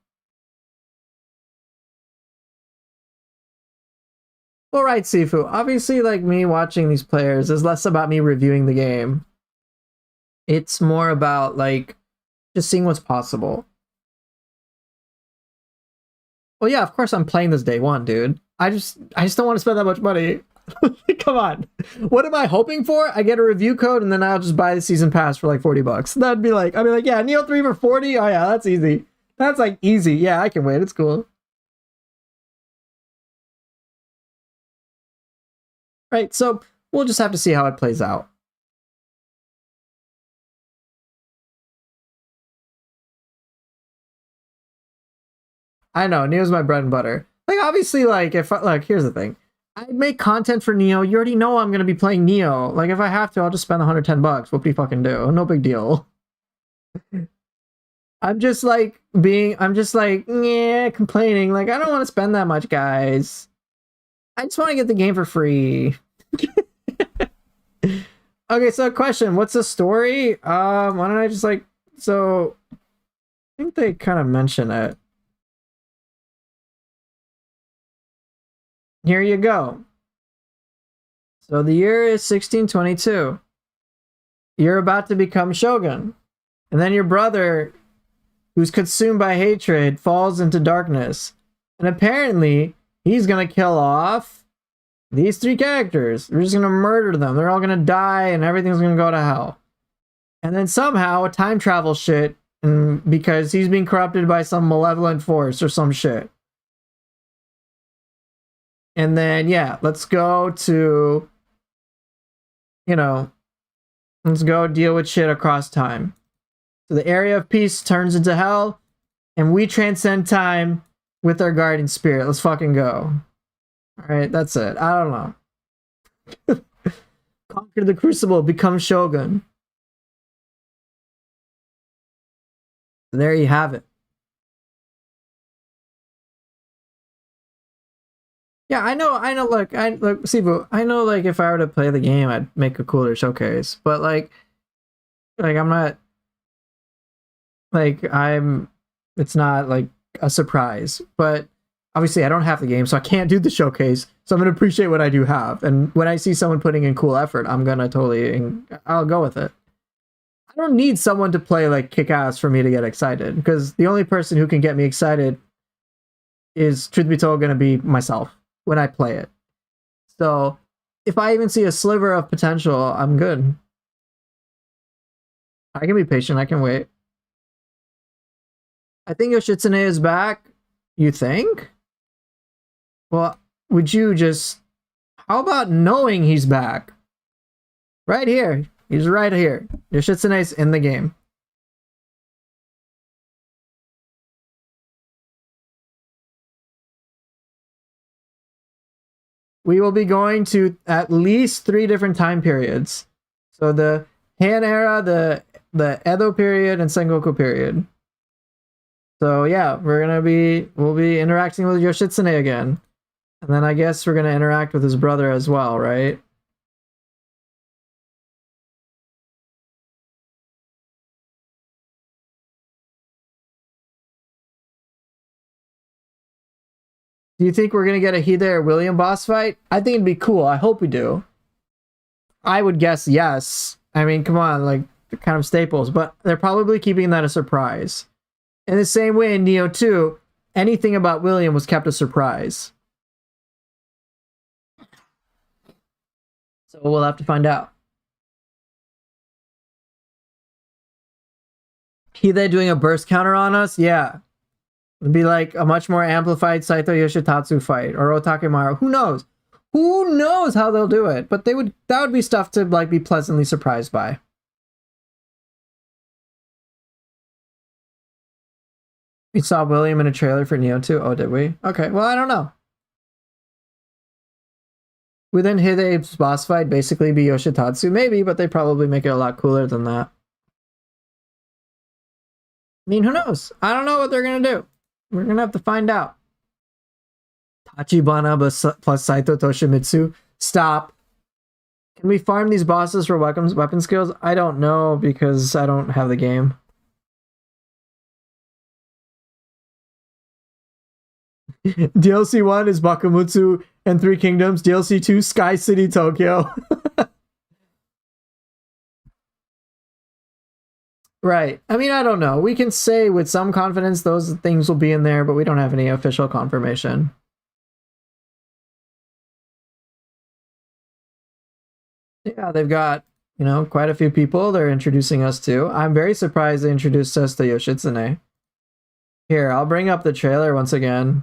All right, Sifu. Obviously, like, me watching these players is less about me reviewing the game. It's more about, like, just seeing what's possible. Well, yeah, of course I'm playing this day one, dude. I just don't want to spend that much money. Come on. What am I hoping for? I get a review code and then I'll just buy the season pass for like $40. That'd be like, I'd be like, yeah, Nioh 3 for 40? Oh yeah, that's easy. That's like easy. Yeah, I can wait. It's cool. Right, so we'll just have to see how it plays out. I know, Nioh's my bread and butter. Like, obviously, like, if I, like, here's the thing. I make content for Nioh. You already know I'm going to be playing Nioh. Like, if I have to, I'll just spend $110. Whoopie fucking do. No big deal. I'm just like, yeah, complaining. Like, I don't want to spend that much, guys. I just want to get the game for free. Okay, so question. What's the story? Why don't I just, like, so, I think they kind of mention it. Here you go. So the year is 1622. You're about to become shogun. And then your brother, who's consumed by hatred, falls into darkness. And apparently, he's going to kill off these three characters. We're just going to murder them. They're all going to die and everything's going to go to hell. And then somehow, a time travel shit, because he's being corrupted by some malevolent force or some shit. And then, yeah, let's go to, you know, let's go deal with shit across time. So the area of peace turns into hell, and we transcend time with our guardian spirit. Let's fucking go. All right, that's it. I don't know. Conquer the crucible, become shogun. And there you have it. Yeah, I know, look, Sifu, I know, like, if I were to play the game, I'd make a cooler showcase, but, like, I'm not, like, it's not, like, a surprise, but, obviously, I don't have the game, so I can't do the showcase, so I'm gonna appreciate what I do have, and when I see someone putting in cool effort, I'm gonna I'll go with it. I don't need someone to play, like, kick-ass for me to get excited, because the only person who can get me excited is, truth be told, gonna be myself when I play it. So if I even see a sliver of potential, I'm good. I can be patient, I can wait. I think Yoshitsune is back. You think? Well, would you just... How about knowing he's back? Right here. He's right here. Yoshitsune's in the game. We will be going to at least 3 different time periods. So the Han era, the Edo period, and Sengoku period. So yeah, we'll be interacting with Yoshitsune again. And then I guess we're gonna interact with his brother as well, right? Do you think we're going to get a Hide or William boss fight? I think it'd be cool. I hope we do. I would guess yes. I mean, come on, like, they're kind of staples, but they're probably keeping that a surprise. In the same way in Nioh 2, anything about William was kept a surprise. So we'll have to find out. Hide doing a burst counter on us? Yeah. It'd be like a much more amplified Saito Yoshitatsu fight or Otakemaru. Who knows? Who knows how they'll do it? But that would be stuff to, like, be pleasantly surprised by. We saw William in a trailer for Nioh 2. Oh, did we? Okay, well, I don't know. Would then Hide's boss fight basically be Yoshitatsu? Maybe, but they probably make it a lot cooler than that. I mean, who knows? I don't know what they're gonna do. We're gonna have to find out. Tachibana plus Saito Toshimitsu. Stop. Can we farm these bosses for weapon skills? I don't know because I don't have the game. DLC 1 is Bakumutsu and 3 Kingdoms. DLC 2, Sky City, Tokyo. Right. I mean, I don't know. We can say with some confidence those things will be in there, but we don't have any official confirmation. Yeah, they've got, you know, quite a few people they're introducing us to. I'm very surprised they introduced us to Yoshitsune. Here, I'll bring up the trailer once again.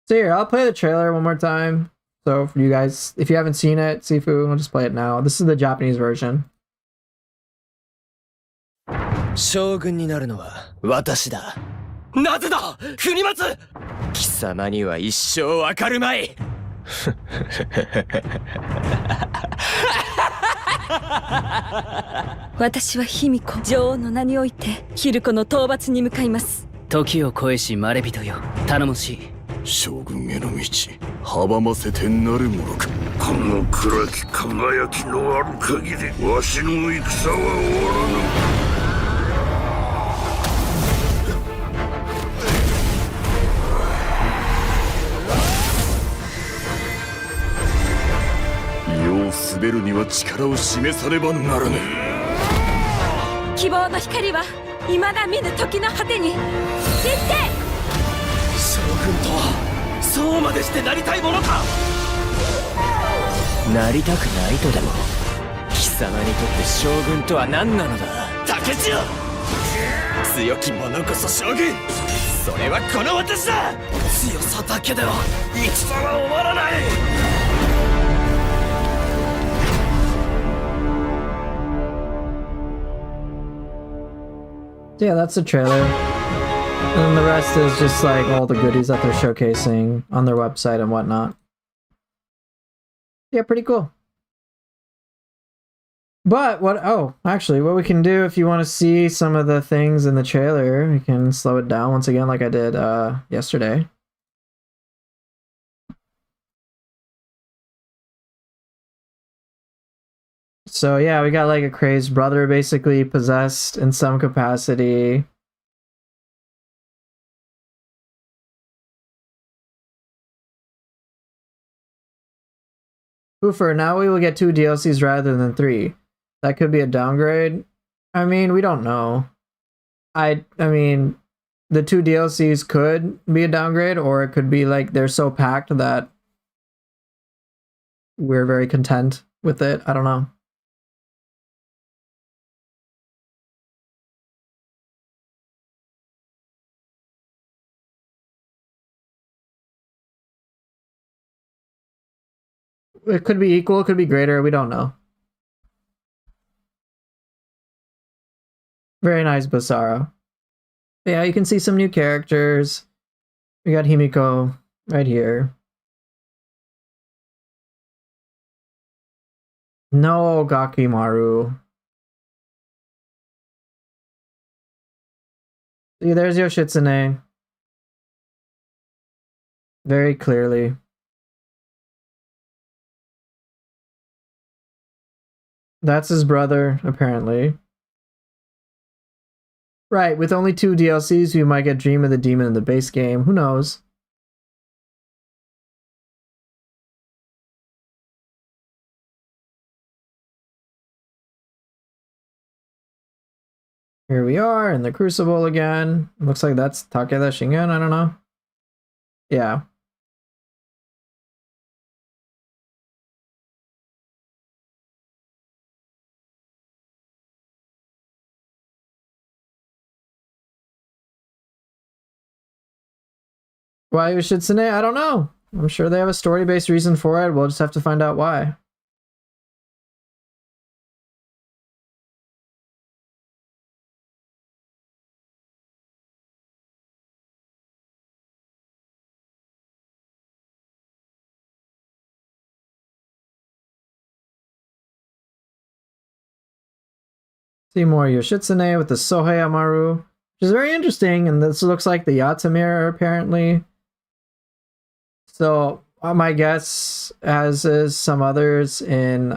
So here, I'll play the trailer one more time. So for you guys, if you haven't seen it, Sifu, I'll just play it now. This is the Japanese version. 将軍になるのは私だ。なぜだ国松貴様には一生わかるまい。私は卑弥呼女王の名においてキルコの討伐に向かいます。時を超えしまれびとよ、頼もしい。将軍への道阻ませてなるものか。この暗き輝きのある限りわしの戦は終わらぬ。世を滑るには力を示さねばならぬ。希望の光は未だ見ぬ時の果てに。行って将軍とはそうまでしてなりたいものか。なりたくないとでも。貴様にとって将軍とは何なのだ。竹千代強き者こそ将軍。それはこの私だ。強さだけでは戦は終わらない。Yeah, that's the trailer. And then the rest is just like all the goodies that they're showcasing on their website and whatnot. Yeah, pretty cool. But actually, what we can do if you want to see some of the things in the trailer, we can slow it down once again like I did yesterday. So yeah, we got like a crazed brother basically possessed in some capacity. Oofer, now we will get 2 DLCs rather than 3. That could be a downgrade. I mean, we don't know. I mean, the 2 DLCs could be a downgrade, or it could be like they're so packed that we're very content with it. I don't know. It could be equal, it could be greater, we don't know. Very nice, Basara. Yeah, you can see some new characters. We got Himiko right here. No Gakimaru. See, there's Yoshitsune. Very clearly. That's his brother, apparently. Right, with only 2 DLCs, we might get Dream of the Demon in the base game. Who knows? Here we are in the Crucible again. Looks like that's Takeda Shingen, I don't know. Yeah. Why Yoshitsune? I don't know. I'm sure they have a story-based reason for it. We'll just have to find out why. See more Yoshitsune with the Sohei Amaru, which is very interesting, and this looks like the Yatamir apparently. So my guess, as is some others in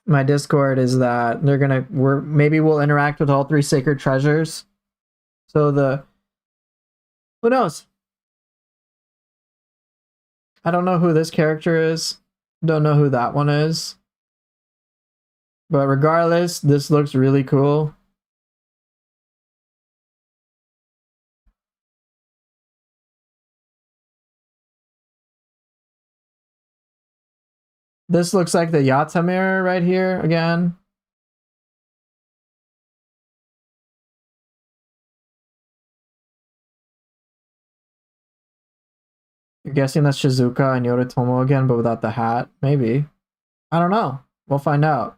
my Discord, is that maybe we'll interact with all 3 sacred treasures. So who knows? I don't know who this character is. Don't know who that one is. But regardless, this looks really cool. This looks like the Yata mirror right here again. You're guessing that's Shizuka and Yoritomo again, but without the hat? Maybe. I don't know. We'll find out.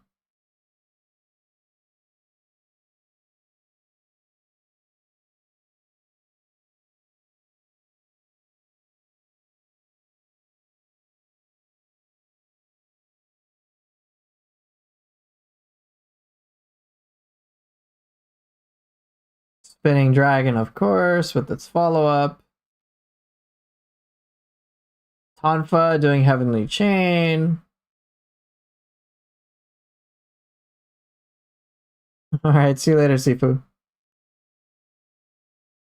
Spinning Dragon, of course, with its follow-up. Tonfa doing Heavenly Chain. Alright, see you later, Sifu.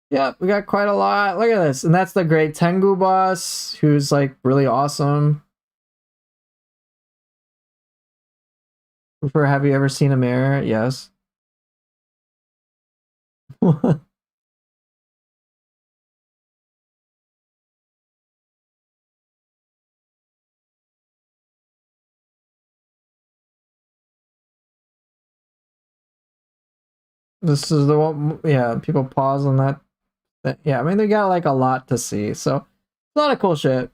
Yeah, we got quite a lot. Look at this. And that's the Great Tengu boss, who's like really awesome. Have you ever seen a mirror? Yes. This is the one, yeah, people pause on that. Yeah, I mean, they got like a lot to see, so a lot of cool shit.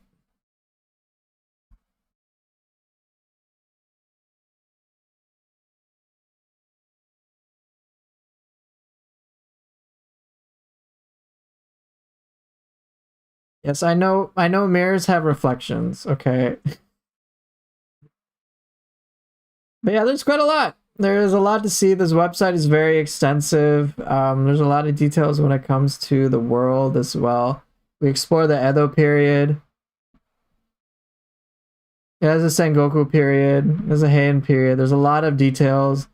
Yes, I know mirrors have reflections, okay. But yeah, there's quite a lot. There is a lot to see. This website is very extensive. There's a lot of details when it comes to the world as well. We explore the Edo period. It has a Sengoku period. There's a Heian period. There's a lot of details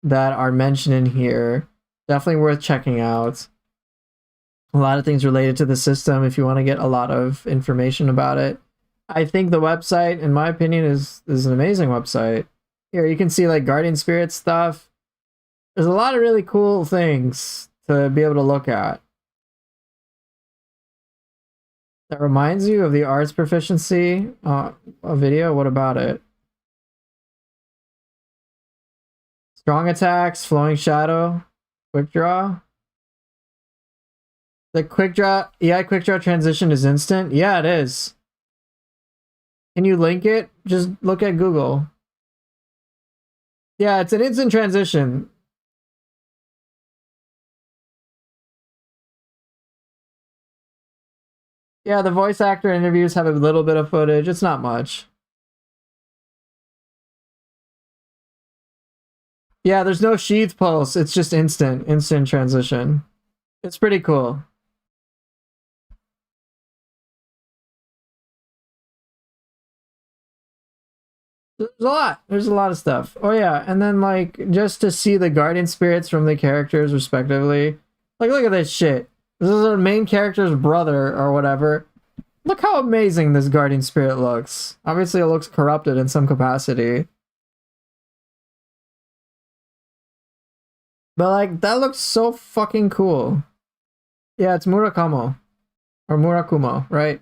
that are mentioned in here. Definitely worth checking out. A lot of things related to the system if you want to get a lot of information about it. I think the website, in my opinion, is an amazing website. Here, you can see like Guardian Spirit stuff. There's a lot of really cool things to be able to look at. That reminds you of the arts proficiency a video. What about it? Strong attacks, flowing shadow, quick draw. The quick draw, yeah, quick draw transition is instant. Yeah, it is. Can you link it? Just look at Google. Yeah, it's an instant transition. Yeah, the voice actor interviews have a little bit of footage. It's not much. Yeah, there's no sheath pulse. It's just instant transition. It's pretty cool. There's a lot of stuff. Oh yeah, and then like just to see the guardian spirits from the characters respectively. Like look at this shit. This is our main character's brother or whatever. Look how amazing this guardian spirit looks. Obviously it looks corrupted in some capacity. But like that looks so fucking cool. Yeah, it's Murakamo. Or Murakumo, right?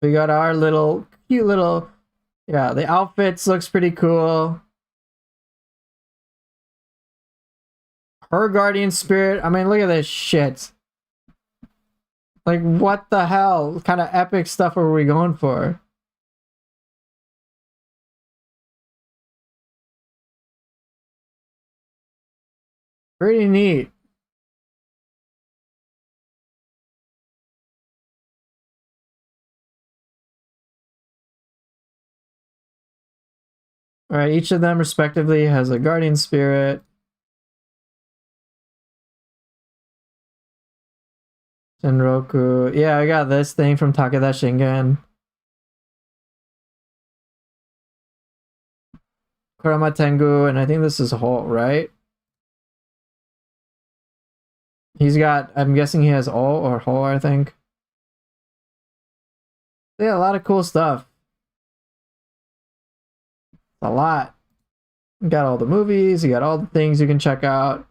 We got our little cute little, yeah, the outfits looks pretty cool. Her guardian spirit, I mean, look at this shit. Like, what the hell? What kind of epic stuff are we going for? Pretty neat. All right, each of them respectively has a guardian spirit. Shinroku. Yeah, I got this thing from Takeda Shingen. Kurama Tengu, and I think this is Hol, right? He's got, I'm guessing he has all or Hol, I think. Yeah, a lot of cool stuff. A lot. You got all the movies, you got all the things you can check out.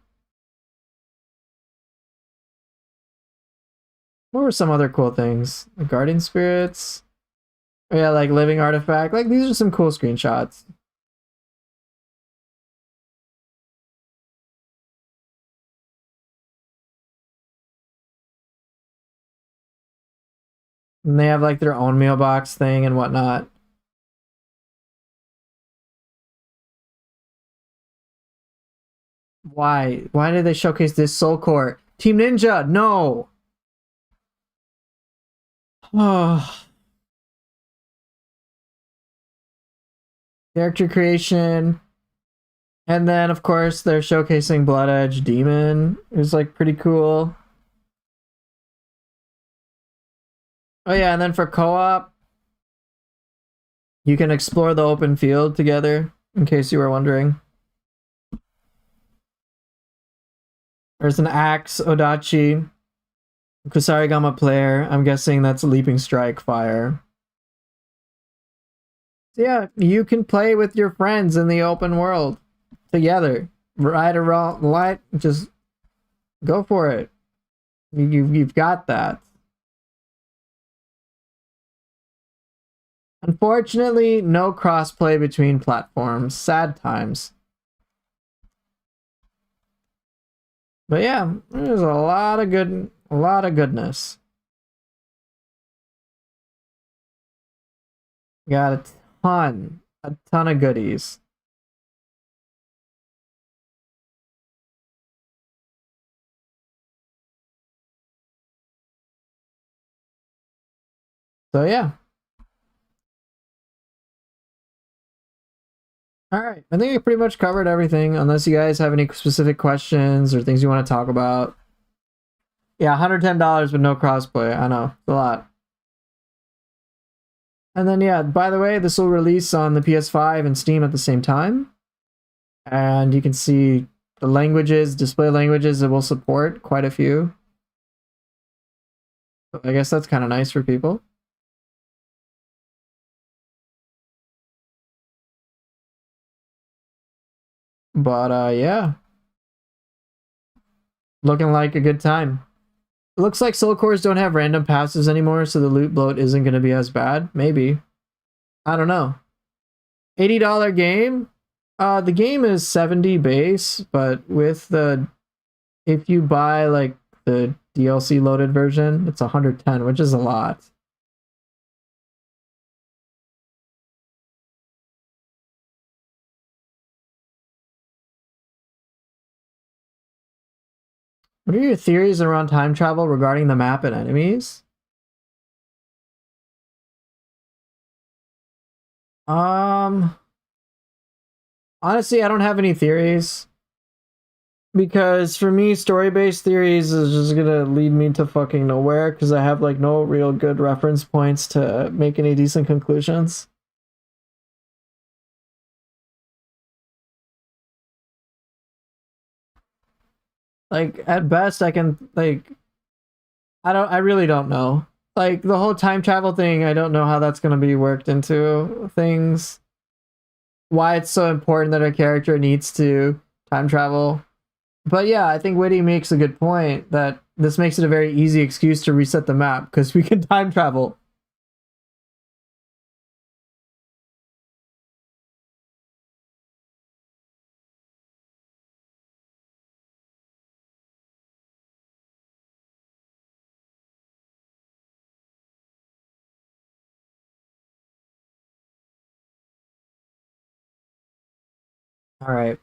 What were some other cool things? Like guardian spirits. Oh, yeah, like living artifact. Like these are some cool screenshots. And they have like their own mailbox thing and whatnot. Why? Why did they showcase this Soul Core? Team Ninja, no! Oh. Character creation. And then, of course, they're showcasing Blood Edge Demon. It was like pretty cool. Oh yeah, and then for co-op, you can explore the open field together, in case you were wondering. There's an Axe, Odachi, Kusarigama player. I'm guessing that's Leaping Strike Fire. So yeah, you can play with your friends in the open world together. Right or wrong, light, just go for it. You've got that. Unfortunately, no crossplay between platforms. Sad times. But yeah, there's a lot of goodness. Got a ton of goodies. So yeah. All right, I think we pretty much covered everything, unless you guys have any specific questions or things you want to talk about. Yeah, $110 with no crossplay. I know, it's a lot. And then, yeah, by the way, this will release on the PS5 and Steam at the same time. And you can see the languages, display languages it will support, quite a few. So I guess that's kind of nice for people. But yeah, looking like a good time. It looks like soul cores don't have random passes anymore, so the loot bloat isn't going to be as bad. Maybe, I don't know. $80 game. The game is 70 base, but with the, if you buy like the DLC loaded version, it's 110, which is a lot. What are your theories around time travel regarding the map and enemies? Honestly, I don't have any theories. Because for me, story-based theories is just gonna lead me to fucking nowhere, because I have like no real good reference points to make any decent conclusions. Like, at best, I can, like, I really don't know. Like, the whole time travel thing, I don't know how that's gonna be worked into things. Why it's so important that a character needs to time travel. But yeah, I think Witty makes a good point that this makes it a very easy excuse to reset the map, because we can time travel. All right.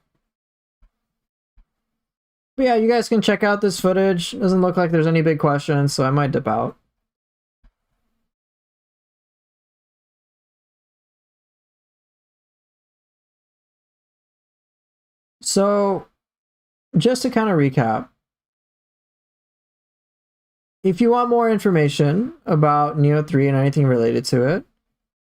But yeah, you guys can check out this footage. Doesn't look like there's any big questions, so I might dip out. So, just to kind of recap, if you want more information about Nioh 3 and anything related to it,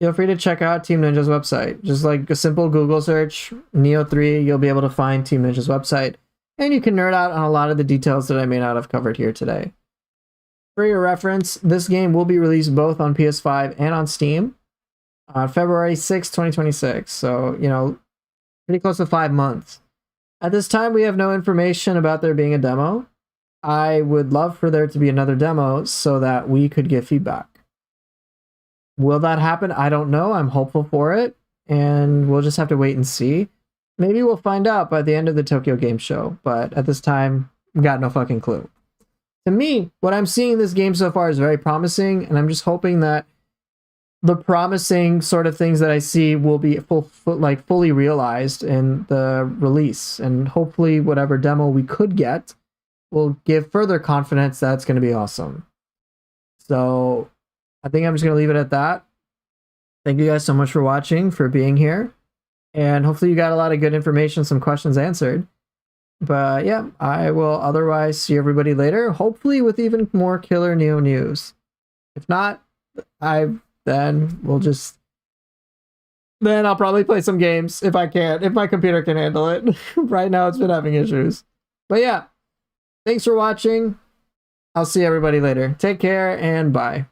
feel free to check out Team Ninja's website. Just like a simple Google search, Nioh 3, you'll be able to find Team Ninja's website. And you can nerd out on a lot of the details that I may not have covered here today. For your reference, this game will be released both on PS5 and on Steam on February 6, 2026. So, you know, pretty close to 5 months. At this time, we have no information about there being a demo. I would love for there to be another demo so that we could get feedback. Will that happen? I don't know. I'm hopeful for it, and we'll just have to wait and see. Maybe we'll find out by the end of the Tokyo Game Show, but at this time, got no fucking clue. To me, what I'm seeing in this game so far is very promising, and I'm just hoping that the promising sort of things that I see will be fully realized in the release, and hopefully whatever demo we could get will give further confidence that it's going to be awesome. So I think I'm just going to leave it at that. Thank you guys so much for watching, for being here, and hopefully you got a lot of good information, some questions answered. But yeah, I will otherwise see everybody later, hopefully with even more killer Nioh news. If not, then I'll probably play some games if my computer can handle it. Right now it's been having issues. But yeah, thanks for watching. I'll see everybody later. Take care and bye.